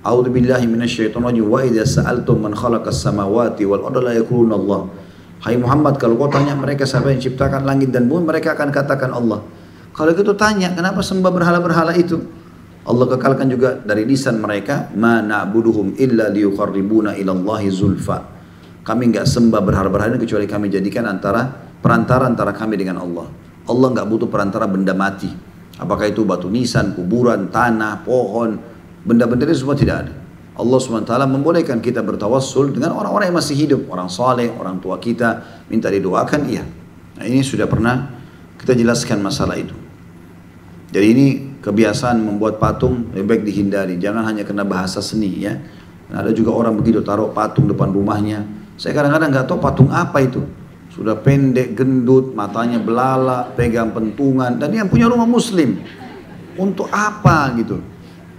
A'udzu billahi minasyaitonir rajim, wa idza sa'altum man khalaqas samawati wal arda la yaquluna Allah. Hai Muhammad, kalau kau tanya mereka siapa yang ciptakan langit dan bumi, mereka akan katakan Allah. Kalau gitu tanya, kenapa sembah berhala-berhala itu? Allah kekalkan juga dari lisan mereka, ma na'buduhum illa liyuqarribuna ila Allahi zulfa. Kami enggak sembah berhala-berhala kecuali kami jadikan perantara antara kami dengan Allah. Allah enggak butuh perantara benda mati. Apakah itu batu nisan, kuburan, tanah, pohon, benda-benda itu semua tidak ada. Allah SWT membolehkan kita bertawassul dengan orang-orang yang masih hidup, orang saleh, orang tua kita, minta didoakan, iya. Nah ini sudah pernah kita jelaskan masalah itu. Jadi ini kebiasaan membuat patung lebih baik dihindari, jangan hanya kena bahasa seni ya. Nah, ada juga orang begitu taruh patung depan rumahnya. Saya kadang-kadang nggak tahu patung apa itu. Sudah pendek, gendut, matanya belalak, pegang pentungan, dan yang punya rumah muslim. Untuk apa gitu?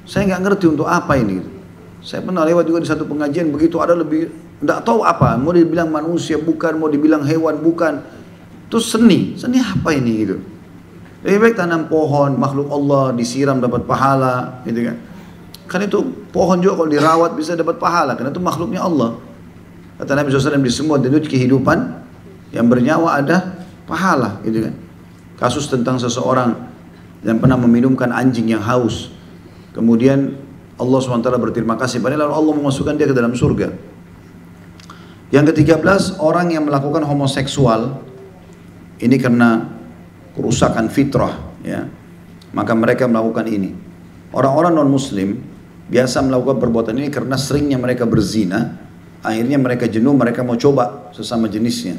Saya nggak ngerti untuk apa ini gitu. Saya pernah lewat juga di satu pengajian begitu, ada lebih nggak tahu apa, mau dibilang manusia bukan, mau dibilang hewan bukan. Terus seni apa ini gitu? Lebih baik tanam pohon, makhluk Allah, disiram dapat pahala, gitu kan? Kan itu pohon juga kalau dirawat bisa dapat pahala, karena itu makhluknya Allah. Kata Nabi SAW, di semua denyut kehidupan yang bernyawa ada pahala, gitu kan? Kasus tentang seseorang dan pernah meminumkan anjing yang haus. Kemudian Allah SWT berterima kasih padanya, lalu Allah memasukkan dia ke dalam surga. Yang ke-13, orang yang melakukan homoseksual ini karena kerusakan fitrah, ya, maka mereka melakukan ini. Orang-orang non-muslim biasa melakukan perbuatan ini karena seringnya mereka berzina, akhirnya mereka jenuh, mereka mau coba sesama jenisnya.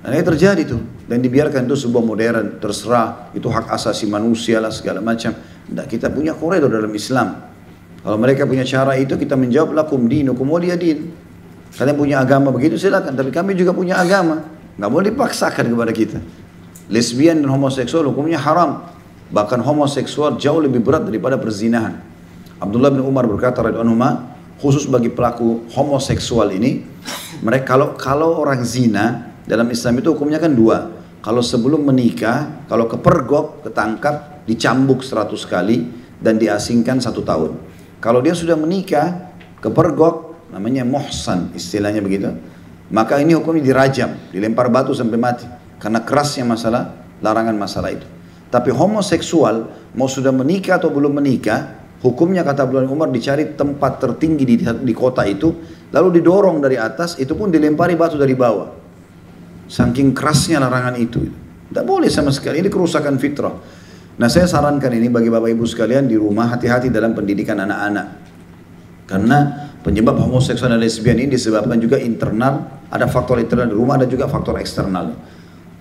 Dan ini terjadi tuh, dan dibiarkan itu sebuah modern, terserah, itu hak asasi manusia lah segala macam. Tidak, kita punya koridor dalam Islam. Kalau mereka punya cara itu, kita menjawab lakum dinukum waliya din. Kalian punya agama begitu silakan, tapi kami juga punya agama. Nggak boleh dipaksakan kepada kita. Lesbian dan homoseksual hukumnya haram. Bahkan homoseksual jauh lebih berat daripada perzinahan. Abdullah bin Umar berkata radhiyallahu anhu, khusus bagi pelaku homoseksual ini, mereka kalau orang zina dalam Islam itu hukumnya kan dua. Kalau sebelum menikah, kalau kepergok, ketangkap, dicambuk 100 kali dan diasingkan 1 tahun. Kalau dia sudah menikah, kepergok, namanya muhsan istilahnya begitu, maka ini hukumnya dirajam, dilempar batu sampai mati karena kerasnya masalah, larangan masalah itu. Tapi homoseksual mau sudah menikah atau belum menikah, hukumnya kata Abdullah bin Umar dicari tempat tertinggi di kota itu, lalu didorong dari atas, itu pun dilempari batu dari bawah. Saking kerasnya larangan itu. Tidak boleh sama sekali, ini kerusakan fitrah. Nah, saya sarankan ini bagi bapak ibu sekalian di rumah, hati-hati dalam pendidikan anak-anak. Karena penyebab homoseksual dan lesbian ini disebabkan juga internal, ada faktor internal di rumah, ada juga faktor eksternal.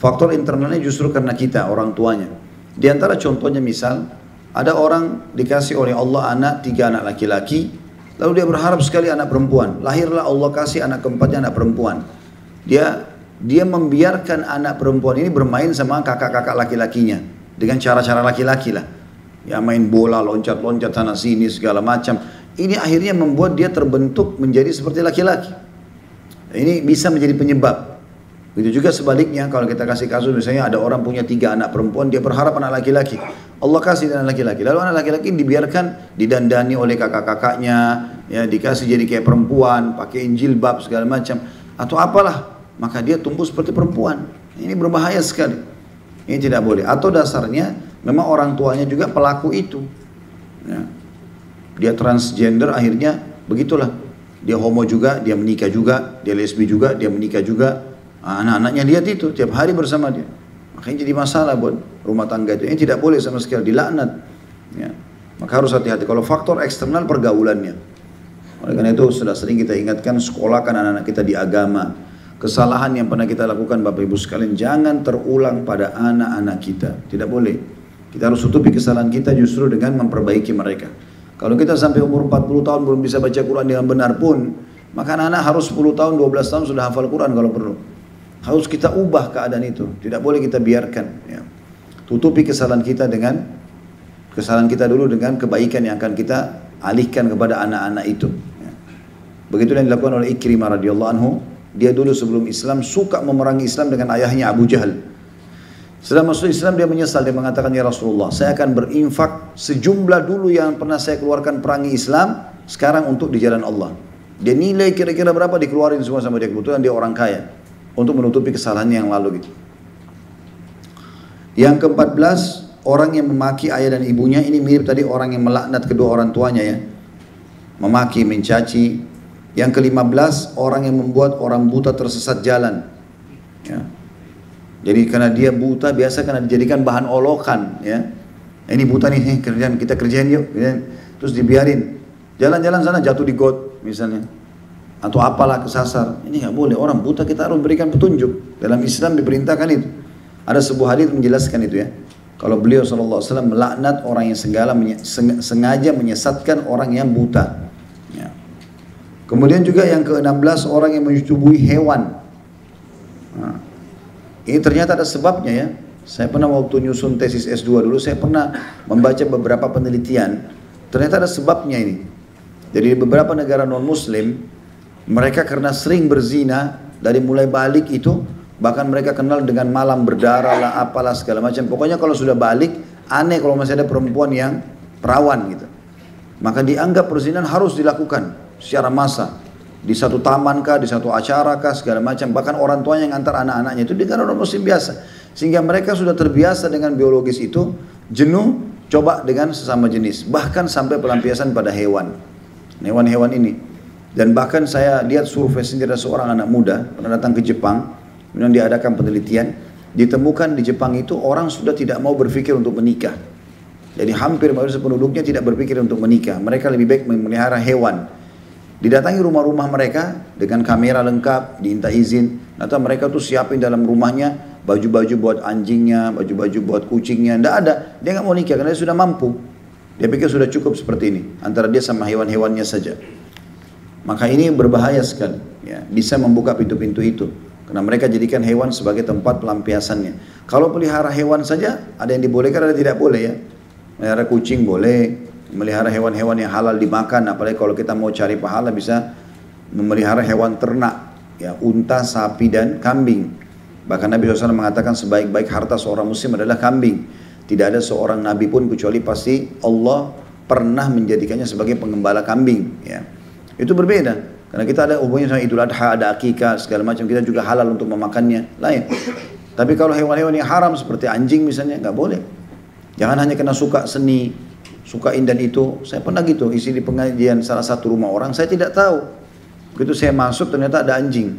Faktor internalnya justru karena kita, orang tuanya. Di antara contohnya misal, ada orang dikasih oleh Allah anak, 3 anak laki-laki, lalu dia berharap sekali anak perempuan. Lahirlah Allah kasih anak keempatnya anak perempuan. Dia membiarkan anak perempuan ini bermain sama kakak-kakak laki-lakinya dengan cara-cara laki-laki lah. Ya, main bola, loncat-loncat sana sini segala macam. Ini akhirnya membuat dia terbentuk menjadi seperti laki-laki. Ini bisa menjadi penyebab. Begitu juga sebaliknya, kalau kita kasih kasus misalnya ada orang punya 3 anak perempuan, dia berharap anak laki-laki. Allah kasih anak laki-laki. Lalu anak laki-laki dibiarkan didandani oleh kakak-kakaknya, ya, dikasih jadi kayak perempuan, pakai jilbab segala macam atau apalah, maka dia tumbuh seperti perempuan. Ini berbahaya sekali. Ini tidak boleh. Atau dasarnya memang orang tuanya juga pelaku itu. Ya. Dia transgender, akhirnya begitulah. Dia homo juga, dia menikah juga, dia lesbi juga, dia menikah juga. Anak-anaknya lihat itu, tiap hari bersama dia. Makanya jadi masalah buat rumah tangga itu. Ini tidak boleh sama sekali, dilaknat. Ya. Maka harus hati-hati. Kalau faktor eksternal pergaulannya. Oleh karena itu sudah sering kita ingatkan, sekolahkan anak-anak kita di agama. Kesalahan yang pernah kita lakukan Bapak Ibu sekalian, jangan terulang pada anak-anak kita. Tidak boleh. Kita harus tutupi kesalahan kita justru dengan memperbaiki mereka. Kalau kita sampai umur 40 tahun belum bisa baca Quran dengan benar pun, maka anak-anak harus 10 tahun, 12 tahun sudah hafal Quran kalau perlu. Harus kita ubah keadaan itu. Tidak boleh kita biarkan. Ya. Tutupi kesalahan kita dulu dengan kebaikan yang akan kita alihkan kepada anak-anak itu. Ya. Begitu yang dilakukan oleh Ikrimah radhiyallahu anhu. Dia dulu sebelum Islam suka memerangi Islam dengan ayahnya Abu Jahal. Setelah masuk Islam dia menyesal, dia mengatakan, ya Rasulullah, saya akan berinfak sejumlah dulu yang pernah saya keluarkan perangi Islam, sekarang untuk di jalan Allah. Dia nilai kira-kira berapa dikeluarin semua sama dia, kebetulan dia orang kaya, untuk menutupi kesalahannya yang lalu gitu. Yang ke-14, orang yang memaki ayah dan ibunya, ini mirip tadi orang yang melaknat kedua orang tuanya ya. Memaki, mencaci. Yang ke-15, orang yang membuat orang buta tersesat jalan. Ya. Jadi karena dia buta, biasa karena dijadikan bahan olokan, ya. Ini buta nih, kerjaan kita kerjain yuk, ya. Terus dibiarin, jalan-jalan sana jatuh di got, misalnya, atau apalah kesasar. Ini nggak boleh. Orang buta kita harus berikan petunjuk. Dalam Islam diperintahkan itu. Ada sebuah hadis menjelaskan itu ya. Kalau beliau SAW melaknat orang yang sengaja menyesatkan orang yang buta. Ya. Kemudian juga yang ke-16, orang yang menyetubuhi hewan. Nah, ini ternyata ada sebabnya ya. Saya pernah waktu nyusun tesis S2 dulu, saya pernah membaca beberapa penelitian. Ternyata ada sebabnya ini. Jadi di beberapa negara non-muslim, mereka karena sering berzina, dari mulai balik itu, bahkan mereka kenal dengan malam berdarah lah, apalah segala macam. Pokoknya kalau sudah balik, aneh kalau masih ada perempuan yang perawan gitu. Maka dianggap perzinahan harus dilakukan secara massal. Di satu taman kah, di satu acara kah, segala macam. Bahkan orang tuanya yang antar anak-anaknya itu di negara non muslim biasa. Sehingga mereka sudah terbiasa dengan biologis itu. jenuh, coba dengan sesama jenis. Bahkan sampai pelampiasan pada hewan. Hewan-hewan ini. Dan bahkan saya lihat survei sendiri ada seorang anak muda, pernah datang ke Jepang, kemudian diadakan penelitian, ditemukan di Jepang itu orang sudah tidak mau berpikir untuk menikah. Jadi hampir mayoritas penduduknya tidak berpikir untuk menikah. Mereka lebih baik memelihara hewan. Didatangi rumah-rumah mereka dengan kamera lengkap, diminta izin. Atau mereka tuh siapin dalam rumahnya baju-baju buat anjingnya, baju-baju buat kucingnya. Tidak ada, dia nggak mau nikah karena dia sudah mampu. Dia pikir sudah cukup seperti ini, antara dia sama hewan-hewannya saja. Maka ini berbahaya sekali, ya, bisa membuka pintu-pintu itu. Karena mereka jadikan hewan sebagai tempat pelampiasannya. Kalau pelihara hewan saja, ada yang dibolehkan, ada yang tidak boleh ya. Melihara kucing boleh, melihara hewan-hewan yang halal dimakan. Apalagi kalau kita mau cari pahala bisa memelihara hewan ternak, ya, unta, sapi dan kambing. Bahkan Nabi SAW mengatakan sebaik-baik harta seorang muslim adalah kambing. Tidak ada seorang nabi pun kecuali pasti Allah pernah menjadikannya sebagai penggembala kambing, ya. Itu berbeda, karena kita ada hubungannya sama Idul Adha, ada akikah, segala macam, kita juga halal untuk memakannya, lain. Tapi kalau hewan-hewan yang haram seperti anjing misalnya, nggak boleh. Jangan hanya karena suka seni, suka indan itu. Saya pernah gitu, isi di pengajian salah satu rumah orang, saya tidak tahu. Begitu saya masuk ternyata ada anjing.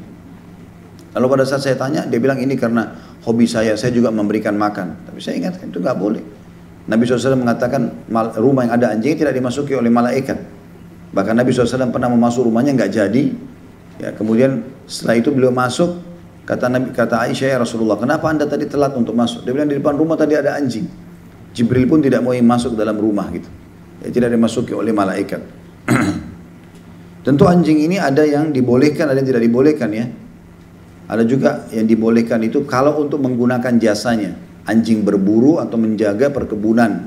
Lalu pada saat saya tanya, dia bilang ini karena hobi saya juga memberikan makan. Tapi saya ingatkan itu nggak boleh. Nabi SAW mengatakan rumah yang ada anjing tidak dimasuki oleh malaikat. Bahkan Nabi SAW pernah memasuk rumahnya nggak jadi. Ya, kemudian setelah itu beliau masuk, kata Aisyah, ya Rasulullah, kenapa anda tadi telat untuk masuk? Dia bilang di depan rumah tadi ada anjing. Jibril pun tidak mau masuk ke dalam rumah gitu. Ya, tidak dimasuki oleh malaikat. Tentu anjing ini ada yang dibolehkan, ada yang tidak dibolehkan ya. Ada juga yang dibolehkan itu kalau untuk menggunakan jasanya. Anjing berburu atau menjaga perkebunan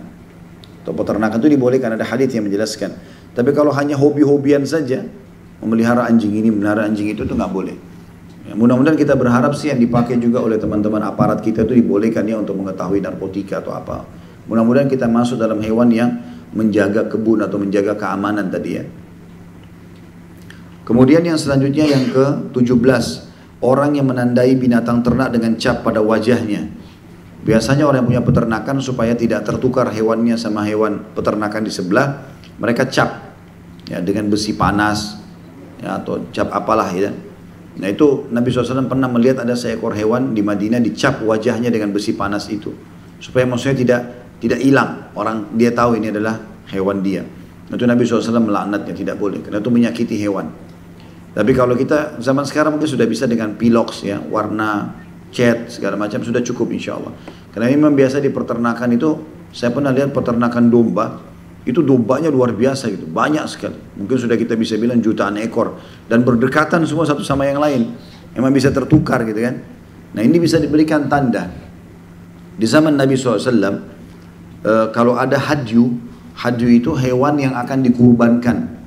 atau peternakan itu dibolehkan, ada hadits yang menjelaskan. Tapi kalau hanya hobi-hobian saja, memelihara anjing ini, memelihara anjing itu nggak boleh. Ya, mudah-mudahan kita berharap sih yang dipakai juga oleh teman-teman aparat kita itu dibolehkan ya untuk mengetahui narkotika atau apa. Mudah-mudahan kita masuk dalam hewan yang menjaga kebun atau menjaga keamanan tadi ya. Kemudian yang selanjutnya yang ke-17, orang yang menandai binatang ternak dengan cap pada wajahnya. Biasanya orang yang punya peternakan supaya tidak tertukar hewannya sama hewan peternakan di sebelah, mereka cap ya dengan besi panas ya, atau cap apalah ya. Nah itu Nabi SAW pernah melihat ada seekor hewan di Madinah dicap wajahnya dengan besi panas itu supaya maksudnya tidak hilang, orang dia tahu ini adalah hewan dia. Itu Nabi SAW melaknatnya, tidak boleh karena itu menyakiti hewan. Tapi kalau kita zaman sekarang mungkin sudah bisa dengan pilox ya, warna cat segala macam sudah cukup insya Allah. Karena memang biasa di peternakan itu, saya pernah lihat peternakan domba, itu dombanya luar biasa gitu, banyak sekali. Mungkin sudah kita bisa bilang jutaan ekor dan berdekatan semua satu sama yang lain. Memang bisa tertukar gitu kan. Nah ini bisa diberikan tanda. Di zaman Nabi SAW, kalau ada hadyu itu hewan yang akan dikurbankan.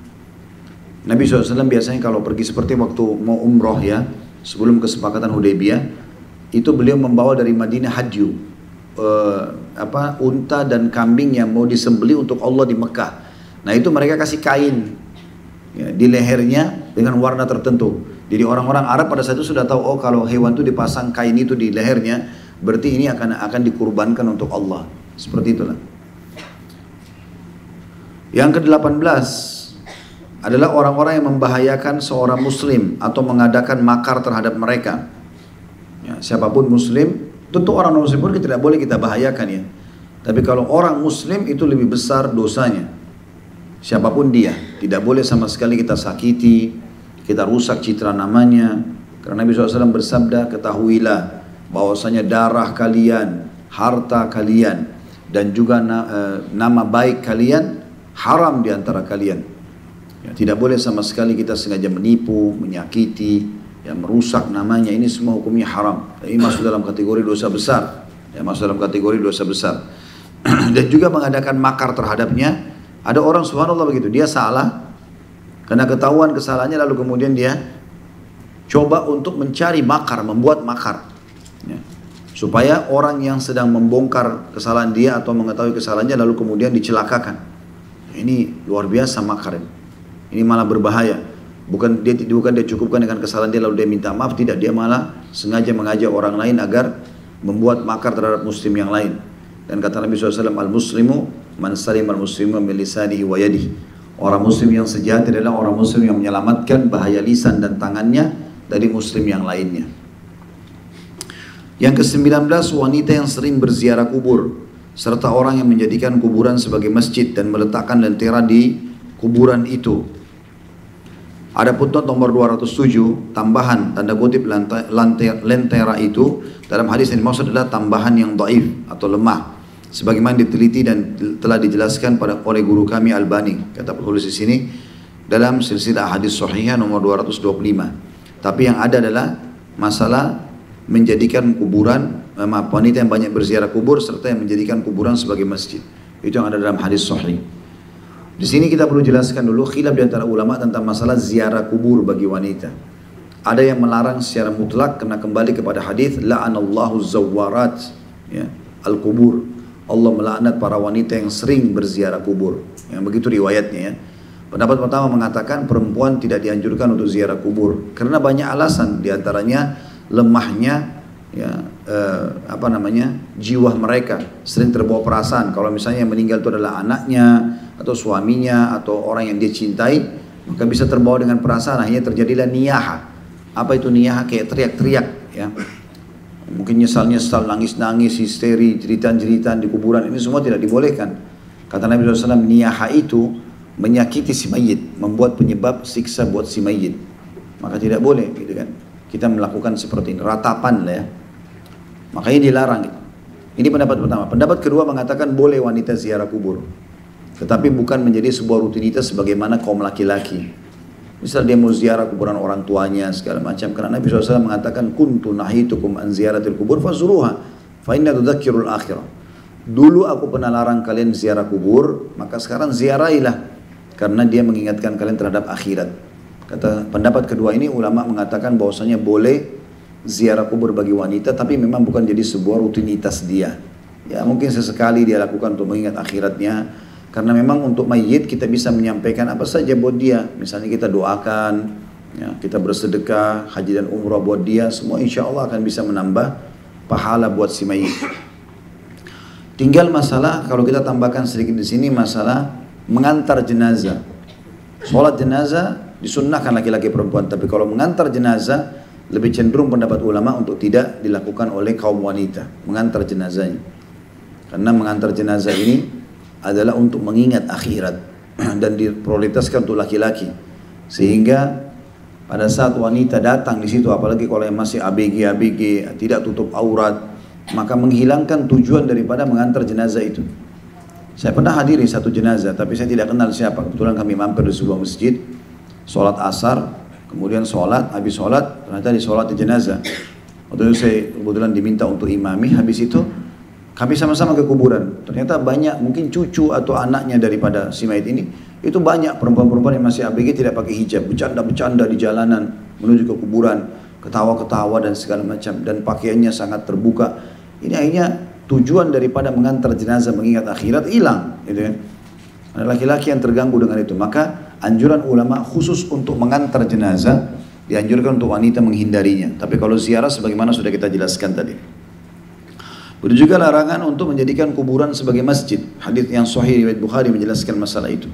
Nabi SAW biasanya kalau pergi seperti waktu mau umroh ya, sebelum kesepakatan Hudaybiyah, itu beliau membawa dari Madinah hadyu. Unta dan kambing yang mau disembeli untuk Allah di Mekah. Nah itu mereka kasih kain ya, di lehernya dengan warna tertentu. Jadi orang-orang Arab pada saat itu sudah tahu, oh kalau hewan itu dipasang kain itu di lehernya, berarti ini akan dikurbankan untuk Allah. Seperti itulah. Yang ke-18 adalah orang-orang yang membahayakan seorang muslim atau mengadakan makar terhadap mereka. Ya, siapapun muslim, tentu orang non muslim pun tidak boleh kita bahayakan ya. Tapi kalau orang muslim itu lebih besar dosanya. Siapapun dia, tidak boleh sama sekali kita sakiti, kita rusak citra namanya. Karena Nabi SAW bersabda, ketahuilah bahwasanya darah kalian, harta kalian, dan juga nama baik kalian haram di antara kalian. Ya, tidak boleh sama sekali kita sengaja menipu, menyakiti, ya, merusak namanya. Ini semua hukumnya haram. Ini masuk dalam kategori dosa besar. Ya, masuk dalam kategori dosa besar. Dan juga mengadakan makar terhadapnya. Ada orang subhanallah begitu, dia salah, karena ketahuan kesalahannya lalu kemudian dia coba untuk mencari makar, membuat makar. Ya. Supaya orang yang sedang membongkar kesalahan dia atau mengetahui kesalahannya lalu kemudian dicelakakan. Ini luar biasa makar ini. Ini malah berbahaya. Bukan dia cukupkan dengan kesalahan dia lalu dia minta maaf, tidak, dia malah sengaja mengajak orang lain agar membuat makar terhadap muslim yang lain. Dan kata Nabi SAW, al-muslimu man salim al-muslimu min lisanihi wa yadihi. Orang muslim yang sejati adalah orang muslim yang menyelamatkan bahaya lisan dan tangannya dari muslim yang lainnya. Yang ke-19, wanita yang sering berziarah kubur, serta orang yang menjadikan kuburan sebagai masjid dan meletakkan lentera di kuburan itu. Ada footnote nomor 207, tambahan tanda kutip lentera itu dalam hadis yang dimaksud adalah tambahan yang dhaif atau lemah, sebagaimana diteliti dan telah dijelaskan oleh guru kami Albani, kata penulis di sini dalam silsilah hadis sahihah nomor 225. Tapi yang ada adalah masalah menjadikan kuburan, wanita yang banyak berziarah kubur serta yang menjadikan kuburan sebagai masjid. Itu yang ada dalam hadis sahih. Di sini kita perlu jelaskan dulu khilaf di antara ulama tentang masalah ziarah kubur bagi wanita. Ada yang melarang secara mutlak karena kembali kepada hadis la'anallahu zawwarat, ya, al-kubur. Allah melaknat para wanita yang sering berziarah kubur. Yang begitu riwayatnya, ya. Pendapat pertama mengatakan perempuan tidak dianjurkan untuk ziarah kubur karena banyak alasan, di antaranya lemahnya, ya, jiwa mereka sering terbawa perasaan. Kalau misalnya yang meninggal itu adalah anaknya atau suaminya atau orang yang dia cintai, maka bisa terbawa dengan perasaan, akhirnya terjadilah niyaha. Apa itu niyaha? Kayak teriak-teriak, ya. Mungkin nyesal-nyesal, nangis-nangis, histeri, jeritan-jeritan di kuburan, ini semua tidak dibolehkan. Kata Nabi SAW, niyaha itu menyakiti si mayit, membuat penyebab siksa buat si mayit, maka tidak boleh, gitu kan. Kita melakukan seperti ini, ratapan lah, ya. Makanya dilarang. Ini pendapat pertama. Pendapat kedua mengatakan boleh wanita ziarah kubur, tetapi bukan menjadi sebuah rutinitas sebagaimana kaum laki-laki. Misal dia mau ziarah kuburan orang tuanya segala macam, karena Nabi SAW mengatakan kuntu nahitukum an ziyaratil kubur fazuruha fa inna tudzakkirul akhirah. Dulu aku pernah larang kalian ziarah kubur, maka sekarang ziarahilah karena dia mengingatkan kalian terhadap akhirat. Kata pendapat kedua ini ulama mengatakan bahwasanya boleh ziarah kubur bagi wanita, tapi memang bukan jadi sebuah rutinitas dia. Ya mungkin sesekali dia lakukan untuk mengingat akhiratnya. Karena memang untuk mayit kita bisa menyampaikan apa saja buat dia. Misalnya kita doakan, ya, kita bersedekah, haji dan umrah buat dia. Semua insya Allah akan bisa menambah pahala buat si mayit. Tinggal masalah, kalau kita tambahkan sedikit di sini, masalah mengantar jenazah. Sholat jenazah disunnahkan laki-laki perempuan. Tapi kalau mengantar jenazah, lebih cenderung pendapat ulama untuk tidak dilakukan oleh kaum wanita. Mengantar jenazahnya. Karena mengantar jenazah ini adalah untuk mengingat akhirat dan diprioritaskan untuk laki-laki, sehingga pada saat wanita datang di situ, apalagi kalau yang masih ABG tidak tutup aurat, maka menghilangkan tujuan daripada mengantar jenazah itu. Saya pernah hadiri satu jenazah, tapi saya tidak kenal siapa. Kebetulan kami mampir di sebuah masjid, sholat asar, kemudian sholat, habis sholat ternyata disolati jenazah. Waktu itu saya kebetulan diminta untuk imami. Habis itu kami sama-sama ke kuburan. Ternyata banyak, mungkin cucu atau anaknya daripada si mayit ini, itu banyak perempuan-perempuan yang masih ABG tidak pakai hijab, bercanda-bercanda di jalanan menuju ke kuburan, ketawa-ketawa dan segala macam, dan pakaiannya sangat terbuka. Ini akhirnya tujuan daripada mengantar jenazah mengingat akhirat hilang, gitu kan. Ada laki-laki yang terganggu dengan itu. Maka anjuran ulama khusus untuk mengantar jenazah dianjurkan untuk wanita menghindarinya. Tapi kalau ziarah sebagaimana sudah kita jelaskan tadi. Begitu juga larangan untuk menjadikan kuburan sebagai masjid. Hadis yang sahih riwayat Bukhari menjelaskan masalah itu.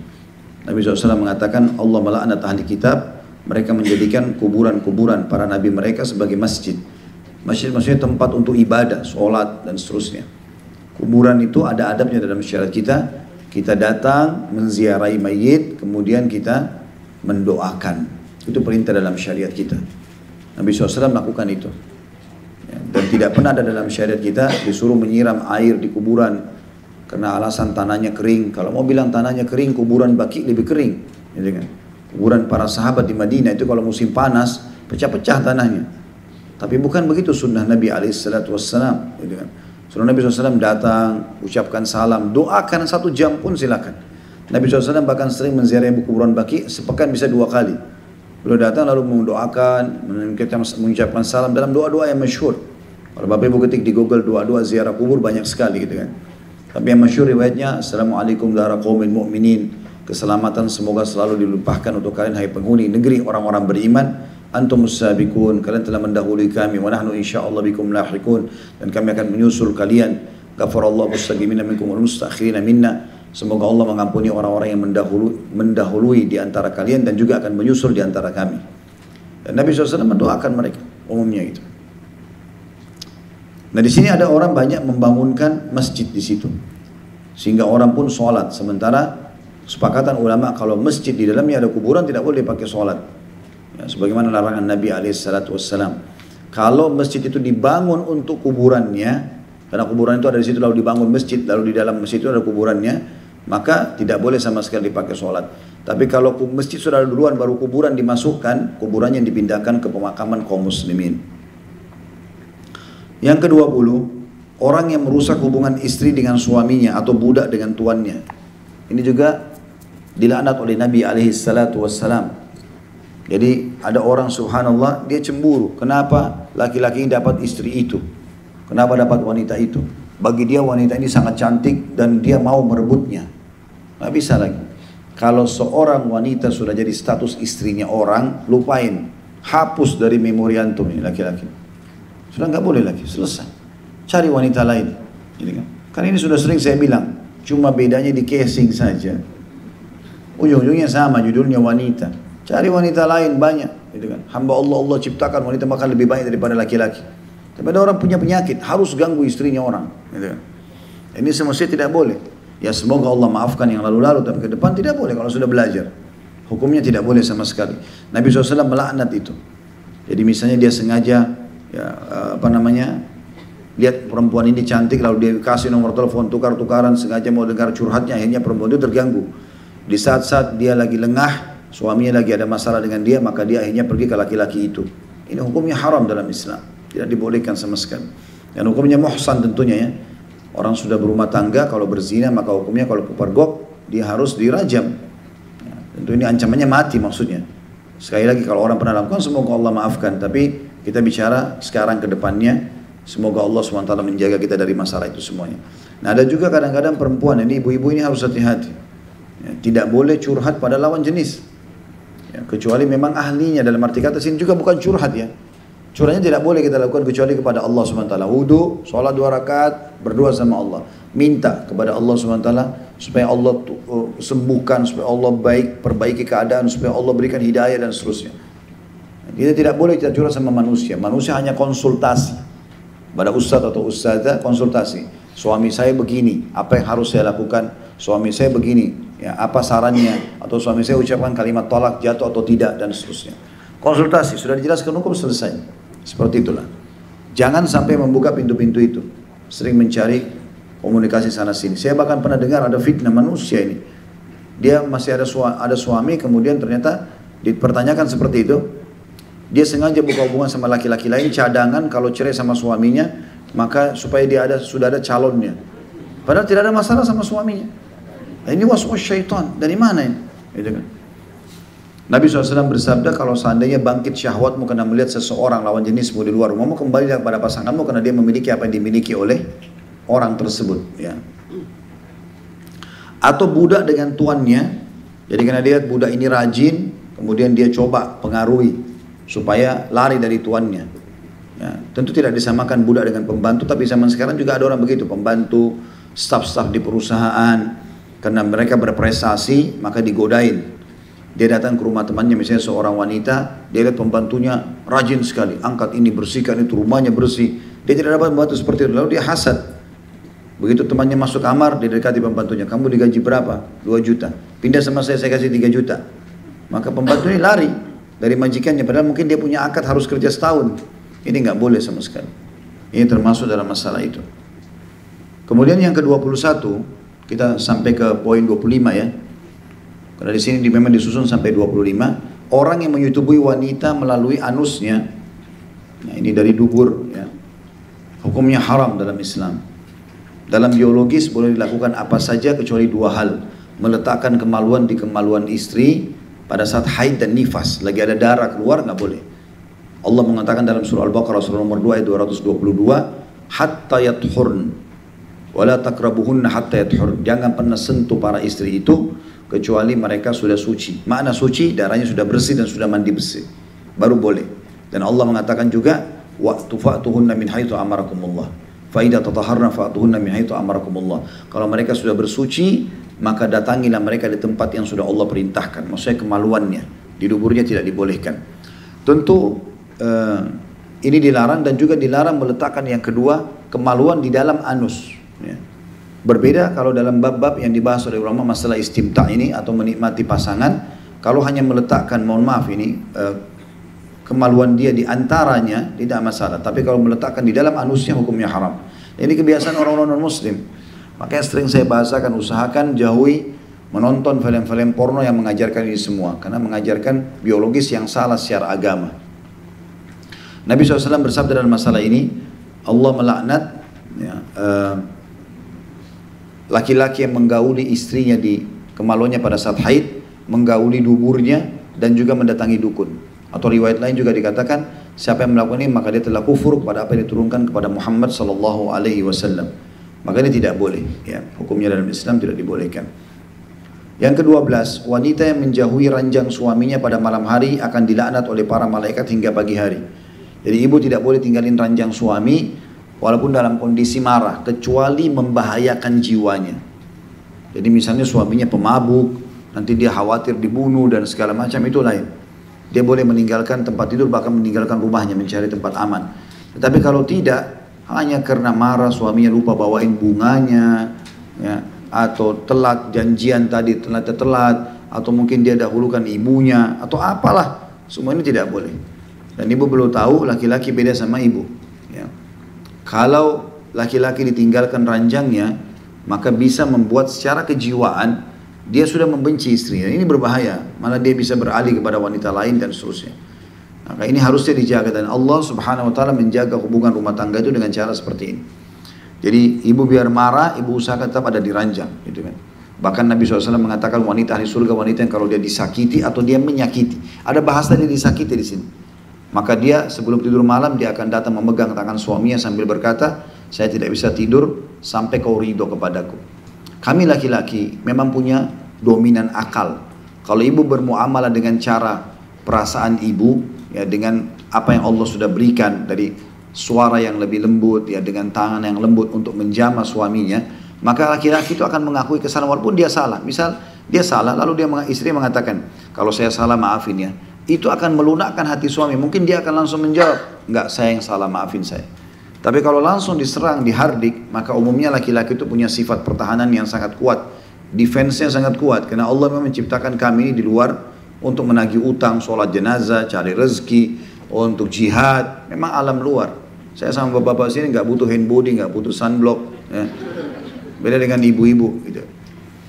Nabi SAW mengatakan Allah melaknat ahli kitab, mereka menjadikan kuburan-kuburan para nabi mereka sebagai masjid. Masjid maksudnya tempat untuk ibadah, sholat dan seterusnya. Kuburan itu ada adabnya dalam syariat kita. Kita datang menziarahi mayit, kemudian kita mendoakan. Itu perintah dalam syariat kita. Nabi SAW melakukan itu. Dan tidak pernah ada dalam syariat kita disuruh menyiram air di kuburan karena alasan tanahnya kering. Kalau mau bilang tanahnya kering, kuburan Baqi lebih kering, gitu kan. Kuburan para sahabat di Madinah itu kalau musim panas pecah-pecah tanahnya. Tapi bukan begitu sunnah Nabi SAW, gitu kan. Sunnah Nabi SAW datang, ucapkan salam, doakan 1 jam pun silakan. Nabi SAW bahkan sering menziarahi kuburan Baqi, sepekan bisa 2 kali. Beliau datang lalu mendoakan, mengucapkan salam dalam doa-doa yang masyhur. Kalau Bapak Ibu ketik di Google doa-doa ziarah kubur banyak sekali, gitu kan. Tapi yang masyhur riwayatnya, Assalamualaikum dara qaumin mu'minin, keselamatan semoga selalu dilimpahkan untuk kalian hai penghuni negeri orang-orang beriman. Antumus sabiqun, kalian telah mendahului kami, wa nahnu insyaallah bikum lahiqun, dan kami akan menyusul kalian. Ghafarallahu mustaqimina minkum wal mustakhirina minna. Semoga Allah mengampuni orang-orang yang mendahului di antara kalian dan juga akan menyusul di antara kami. Dan Nabi SAW mendoakan mereka, umumnya itu. Nah di sini ada orang banyak membangunkan masjid di situ, sehingga orang pun sholat. Sementara kesepakatan ulama kalau masjid di dalamnya ada kuburan tidak boleh dipakai sholat. Ya, sebagaimana larangan Nabi SAW. Kalau masjid itu dibangun untuk kuburannya, karena kuburan itu ada di situ lalu dibangun masjid, lalu di dalam masjid itu ada kuburannya, maka tidak boleh sama sekali dipakai sholat. Tapi kalau masjid sudah ada duluan baru kuburan dimasukkan, kuburannya dipindahkan ke pemakaman kaum muslimin. Yang ke-20, orang yang merusak hubungan istri dengan suaminya atau budak dengan tuannya. Ini juga dilaknat oleh Nabi SAW. Jadi ada orang subhanallah dia cemburu. Kenapa laki-laki ini dapat istri itu? Kenapa dapat wanita itu? Bagi dia wanita ini sangat cantik dan dia mau merebutnya. Nggak bisa lagi. Kalau seorang wanita sudah jadi status istrinya orang, lupain. Hapus dari memori antum ini laki-laki. Sudah nggak boleh lagi, selesai. Cari wanita lain. Gitu kan? Karena ini sudah sering saya bilang, cuma bedanya di casing saja. Ujung-ujungnya sama, judulnya wanita. Cari wanita lain banyak. Gitu kan? Hamba Allah, Allah ciptakan wanita bahkan lebih banyak daripada laki-laki. Tapi ada orang punya penyakit, harus ganggu istrinya orang. Gitu kan? Ini semestinya tidak boleh. Ya semoga Allah maafkan yang lalu-lalu, tapi ke depan tidak boleh kalau sudah belajar. Hukumnya tidak boleh sama sekali. Nabi SAW melaknat itu. Jadi misalnya dia sengaja, ya lihat perempuan ini cantik, lalu dia kasih nomor telepon, tukar-tukaran, sengaja mau dengar curhatnya, akhirnya perempuan itu terganggu. Di saat-saat dia lagi lengah, suaminya lagi ada masalah dengan dia, maka dia akhirnya pergi ke laki-laki itu. Ini hukumnya haram dalam Islam, tidak dibolehkan sama sekali. Dan hukumnya muhsan tentunya ya. Orang sudah berumah tangga, kalau berzina maka hukumnya kalau kepergok dia harus dirajam. Ya, tentu ini ancamannya mati maksudnya. Sekali lagi kalau orang pernah lakukan semoga Allah maafkan. Tapi kita bicara sekarang ke depannya, semoga Allah SWT menjaga kita dari masalah itu semuanya. Nah ada juga kadang-kadang perempuan, ini ibu-ibu ini harus hati-hati. Ya, tidak boleh curhat pada lawan jenis. Ya, kecuali memang ahlinya, dalam arti kata sini juga bukan curhat ya. Curhatnya tidak boleh kita lakukan kecuali kepada Allah SWT. Wudu, sholat 2 rakaat, berdoa sama Allah. Minta kepada Allah SWT supaya Allah sembuhkan, supaya Allah perbaiki keadaan, supaya Allah berikan hidayah dan seterusnya. Kita tidak boleh kita curhat sama manusia. Manusia hanya konsultasi. Pada ustaz atau ustazah konsultasi. Suami saya begini, apa yang harus saya lakukan? Suami saya begini, ya, apa sarannya? Atau suami saya ucapkan kalimat tolak, jatuh atau tidak, dan seterusnya. Konsultasi, sudah dijelaskan hukum, selesai. Seperti itulah. Jangan sampai membuka pintu-pintu itu. Sering mencari komunikasi sana sini. Saya bahkan pernah dengar ada fitnah manusia ini. Dia masih ada suami, kemudian ternyata dipertanyakan seperti itu. Dia sengaja buka hubungan sama laki-laki lain, cadangan kalau cerai sama suaminya, maka supaya dia sudah ada calonnya. Padahal tidak ada masalah sama suaminya. Nah, ini waswas syaitan. Dari mana ini? Gitu kan? Nabi SAW bersabda, kalau seandainya bangkit syahwatmu karena melihat seseorang lawan jenismu di luar rumahmu, kembalilah kepada pasanganmu karena dia memiliki apa yang dimiliki oleh orang tersebut. Ya. Atau budak dengan tuannya, jadi karena dia lihat budak ini rajin, kemudian dia coba pengaruhi supaya lari dari tuannya. Ya. Tentu tidak disamakan budak dengan pembantu, tapi zaman sekarang juga ada orang begitu, pembantu, staf-staf di perusahaan, karena mereka berprestasi maka digodain. Dia datang ke rumah temannya, misalnya seorang wanita, dia lihat pembantunya rajin sekali, angkat ini, bersihkan itu, rumahnya bersih. Dia tidak dapat membantu seperti itu, lalu dia hasad. Begitu temannya masuk kamar, dia dekati pembantunya, kamu digaji berapa? 2 juta. Pindah sama saya kasih 3 juta. Maka pembantu ini lari dari majikannya, padahal mungkin dia punya akad harus kerja setahun. Ini nggak boleh sama sekali. Ini termasuk dalam masalah itu. Kemudian yang ke-21, kita sampai ke poin 25 ya. Karena di sini memang disusun sampai 25. Orang yang menyetubui wanita melalui anusnya, nah ini dari dubur, ya, hukumnya haram dalam Islam. Dalam biologis boleh dilakukan apa saja kecuali 2 hal. Meletakkan kemaluan di kemaluan istri pada saat haid dan nifas, lagi ada darah keluar, nggak boleh. Allah mengatakan dalam surah Al-Baqarah surah nomor 2 ayat 222, hatta yathurn wala takrabuhunna hatta yathurn. Jangan pernah sentuh para istri itu kecuali mereka sudah suci. Makna suci, darahnya sudah bersih dan sudah mandi bersih, baru boleh. Dan Allah mengatakan juga, waqtu fa'tuhunna min haitsu amarakumullah. Fa idza tatahharna fa'tuhunna min haitsu amarakumullah. Kalau mereka sudah bersuci, maka datangilah mereka di tempat yang sudah Allah perintahkan. Maksudnya kemaluannya, di duburnya tidak dibolehkan. Tentu ini dilarang, dan juga dilarang meletakkan yang kedua, kemaluan di dalam anus. Ya. Berbeda kalau dalam bab-bab yang dibahas oleh ulama masalah istimta' ini atau menikmati pasangan, kalau hanya meletakkan, mohon maaf ini, kemaluan dia di antaranya tidak masalah. Tapi kalau meletakkan di dalam anusnya hukumnya haram. Ini kebiasaan orang-orang non-muslim. Makanya sering saya bahasakan, usahakan jauhi menonton film-film porno yang mengajarkan ini semua. Karena mengajarkan biologis yang salah secara agama. Nabi SAW bersabda dalam masalah ini, Allah melaknat ya, laki-laki yang menggauli istrinya di kemaluannya pada saat haid, menggauli duburnya, dan juga mendatangi dukun. Atau riwayat lain juga dikatakan, siapa yang melakukan ini maka dia telah kufur kepada apa yang diturunkan kepada Muhammad sallallahu alaihi wasallam. Maka ini tidak boleh, ya. Hukumnya dalam Islam tidak dibolehkan. Yang ke-12, wanita yang menjauhi ranjang suaminya pada malam hari akan dilaknat oleh para malaikat hingga pagi hari. Jadi ibu tidak boleh tinggalin ranjang suami walaupun dalam kondisi marah, kecuali membahayakan jiwanya. Jadi misalnya suaminya pemabuk, nanti dia khawatir dibunuh dan segala macam, itu lain. Dia boleh meninggalkan tempat tidur, bahkan meninggalkan rumahnya, mencari tempat aman. Tetapi kalau tidak, hanya karena marah suaminya lupa bawain bunganya, ya, atau telat janjian tadi, telat, atau mungkin dia dahulukan ibunya, atau apalah, semua ini tidak boleh. Dan ibu perlu tahu, laki-laki beda sama ibu. Ya. Kalau laki-laki ditinggalkan ranjangnya, maka bisa membuat secara kejiwaan dia sudah membenci istrinya. Ini berbahaya, malah dia bisa beralih kepada wanita lain dan seterusnya. Maka ini harusnya dijaga, dan Allah subhanahu wa ta'ala menjaga hubungan rumah tangga itu dengan cara seperti ini. Jadi ibu biar marah, ibu usahakan tetap ada di ranjang, gitu kan. Bahkan Nabi SAW mengatakan wanita ahli surga, wanita yang kalau dia disakiti atau dia menyakiti. Ada bahasa dia disakiti di sini. Maka dia sebelum tidur malam dia akan datang memegang tangan suaminya sambil berkata, saya tidak bisa tidur sampai kau ridho kepadaku. Kami laki-laki memang punya dominan akal. Kalau ibu bermuamalah dengan cara perasaan ibu, ya, dengan apa yang Allah sudah berikan dari suara yang lebih lembut, ya, dengan tangan yang lembut untuk menjamah suaminya, maka laki-laki itu akan mengakui kesalahan walaupun dia salah. Misal dia salah, lalu istri mengatakan, kalau saya salah maafin ya. Itu akan melunakkan hati suami. Mungkin dia akan langsung menjawab, enggak, saya yang salah, maafin saya. Tapi kalau langsung diserang, dihardik, maka umumnya laki-laki itu punya sifat pertahanan yang sangat kuat. Defense-nya sangat kuat. Karena Allah memang menciptakan kami ini di luar untuk menagih utang, sholat jenazah, cari rezeki, untuk jihad. Memang alam luar. Saya sama bapak-bapak sini nggak butuh hand body, nggak butuh sunblock. Ya. Beda dengan ibu-ibu. Gitu.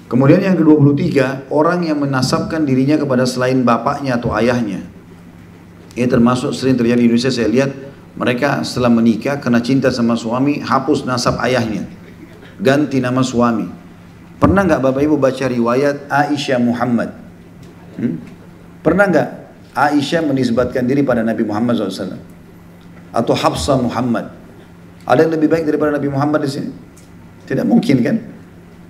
Kemudian yang ke-23, orang yang menasabkan dirinya kepada selain bapaknya atau ayahnya. Ini termasuk sering terjadi di Indonesia, saya lihat. Mereka setelah menikah karena cinta sama suami hapus nasab ayahnya, ganti nama suami. Pernah nggak bapak ibu baca riwayat Aisyah Muhammad? Pernah nggak Aisyah menisbatkan diri pada Nabi Muhammad SAW? Atau Hafsah Muhammad? Ada yang lebih baik daripada Nabi Muhammad di sini? Tidak mungkin kan?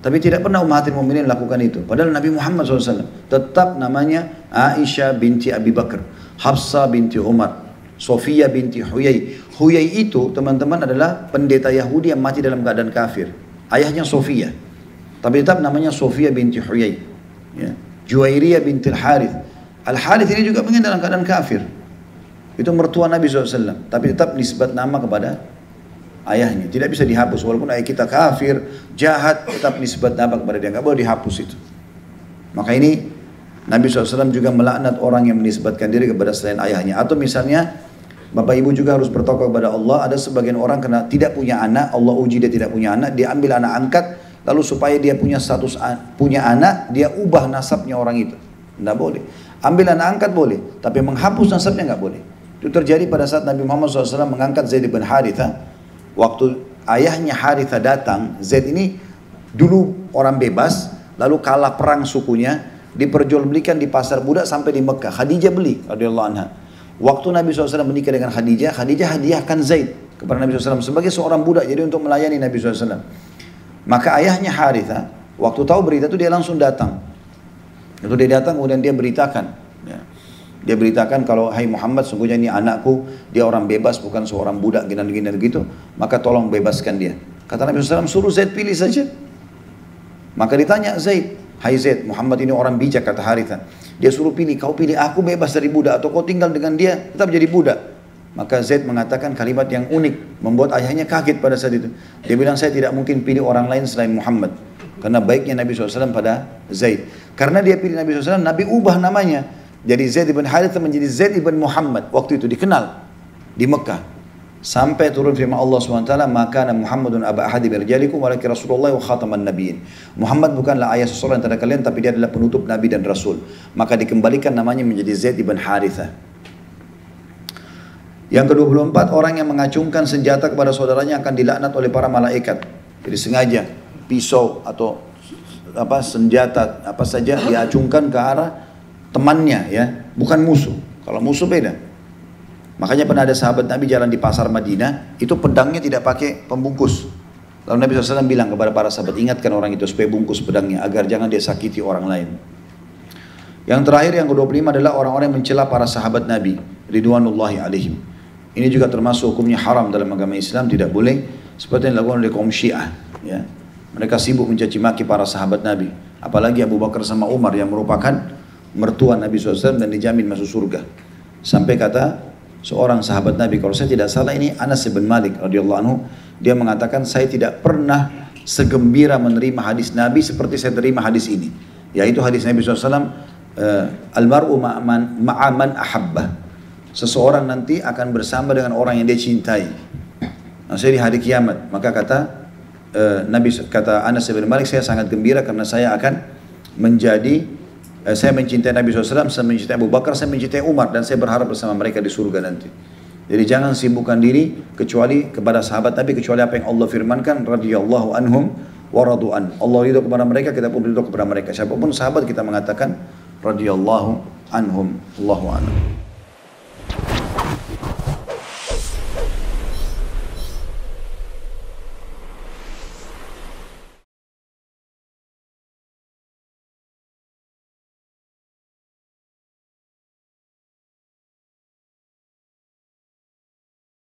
Tapi tidak pernah ummahatil mukminin lakukan itu. Padahal Nabi Muhammad SAW tetap namanya Aisyah binti Abi Bakar, Hafsah binti Umar, Sofia binti Huyai. Huyai itu teman-teman adalah pendeta Yahudi yang mati dalam keadaan kafir. Ayahnya Sofia, tapi tetap namanya Sofia binti Huyai. Ya. Juwairiyah binti Al-Harith. Al-Harith ini juga mungkin dalam keadaan kafir. Itu mertua Nabi SAW, tapi tetap nisbat nama kepada ayahnya. Tidak bisa dihapus, walaupun ayah kita kafir, jahat, tetap nisbat nama kepada dia. Nggak boleh dihapus itu. Maka ini Nabi SAW juga melaknat orang yang menisbatkan diri kepada selain ayahnya. Atau misalnya bapak ibu juga harus bertakwa kepada Allah. Ada sebagian orang karena tidak punya anak, Allah uji dia tidak punya anak, dia ambil anak angkat, lalu supaya dia punya status punya anak, dia ubah nasabnya orang itu. Tidak boleh. Ambil anak angkat boleh, tapi menghapus nasabnya nggak boleh. Itu terjadi pada saat Nabi Muhammad SAW mengangkat Zaid bin Haritha. Waktu ayahnya Haritha datang, Zaid ini dulu orang bebas, lalu kalah perang sukunya, diperjualbelikan di pasar budak sampai di Mekah. Khadijah beli, radhiyallahu anha. Waktu Nabi SAW menikah dengan Khadijah, Khadijah hadiahkan Zaid kepada Nabi SAW sebagai seorang budak, jadi untuk melayani Nabi SAW. Maka ayahnya Haritha, waktu tahu berita itu dia langsung datang. Itu dia datang kemudian dia beritakan. Ya. Dia beritakan kalau, hai Muhammad, sungguhnya ini anakku, dia orang bebas, bukan seorang budak, gini-gini gitu, maka tolong bebaskan dia. Kata Nabi SAW, suruh Zaid pilih saja. Maka ditanya Zaid, hai Zaid, Muhammad ini orang bijak, kata Haritha. Dia suruh pilih, kau pilih aku bebas dari budak, atau kau tinggal dengan dia, tetap jadi budak. Maka Zaid mengatakan kalimat yang unik, membuat ayahnya kaget pada saat itu. Dia bilang, saya tidak mungkin pilih orang lain selain Muhammad. Karena baiknya Nabi SAW pada Zaid. Karena dia pilih Nabi SAW, Nabi ubah namanya. Jadi Zaid ibn Haritha menjadi Zaid ibn Muhammad. Waktu itu dikenal di Mekah. Sampai turun firman Allah SWT, maka Muhammadun aba ahadi birjalikum walakin Rasulullah wa khataman nabiyyin. Muhammad bukanlah ayah seseorang antara kalian, tapi dia adalah penutup Nabi dan Rasul. Maka dikembalikan namanya menjadi Zaid ibn Haritha. Yang ke-24, orang yang mengacungkan senjata kepada saudaranya akan dilaknat oleh para malaikat. Jadi sengaja pisau atau senjata apa saja diacungkan ke arah temannya, ya, bukan musuh. Kalau musuh beda. Makanya pernah ada sahabat Nabi jalan di pasar Madinah, itu pedangnya tidak pakai pembungkus. Lalu Nabi SAW bilang kepada para sahabat, ingatkan orang itu supaya bungkus pedangnya agar jangan dia sakiti orang lain. Yang terakhir, yang ke-25 adalah orang-orang yang mencela para sahabat Nabi ridwanullahi alaihim. Ini juga termasuk hukumnya haram dalam agama Islam, tidak boleh seperti yang dilakukan oleh kaum Syiah, ya. Mereka sibuk mencaci maki para sahabat Nabi, apalagi Abu Bakar sama Umar yang merupakan mertua Nabi SAW dan dijamin masuk surga. Sampai kata seorang sahabat Nabi, kalau saya tidak salah ini Anas bin Malik radhiyallahu anhu, dia mengatakan saya tidak pernah segembira menerima hadis Nabi seperti saya terima hadis ini, yaitu hadis Nabi SAW, almar'u ma'aman ahabbah, seseorang nanti akan bersama dengan orang yang dia cintai. Maksudnya di hari kiamat. Maka kata kata Anas bin Malik, saya sangat gembira karena saya akan menjadi saya mencintai Nabi SAW, saya mencintai Abu Bakar, saya mencintai Umar, dan saya berharap bersama mereka di surga nanti. Jadi jangan sibukkan diri kecuali kepada sahabat Nabi, kecuali apa yang Allah firmankan, radhiyallahu anhum wa radu'an. Allah ridho kepada mereka, kita pun ridho kepada mereka. Siapapun sahabat kita mengatakan radhiyallahu anhum. Allahu a'lam.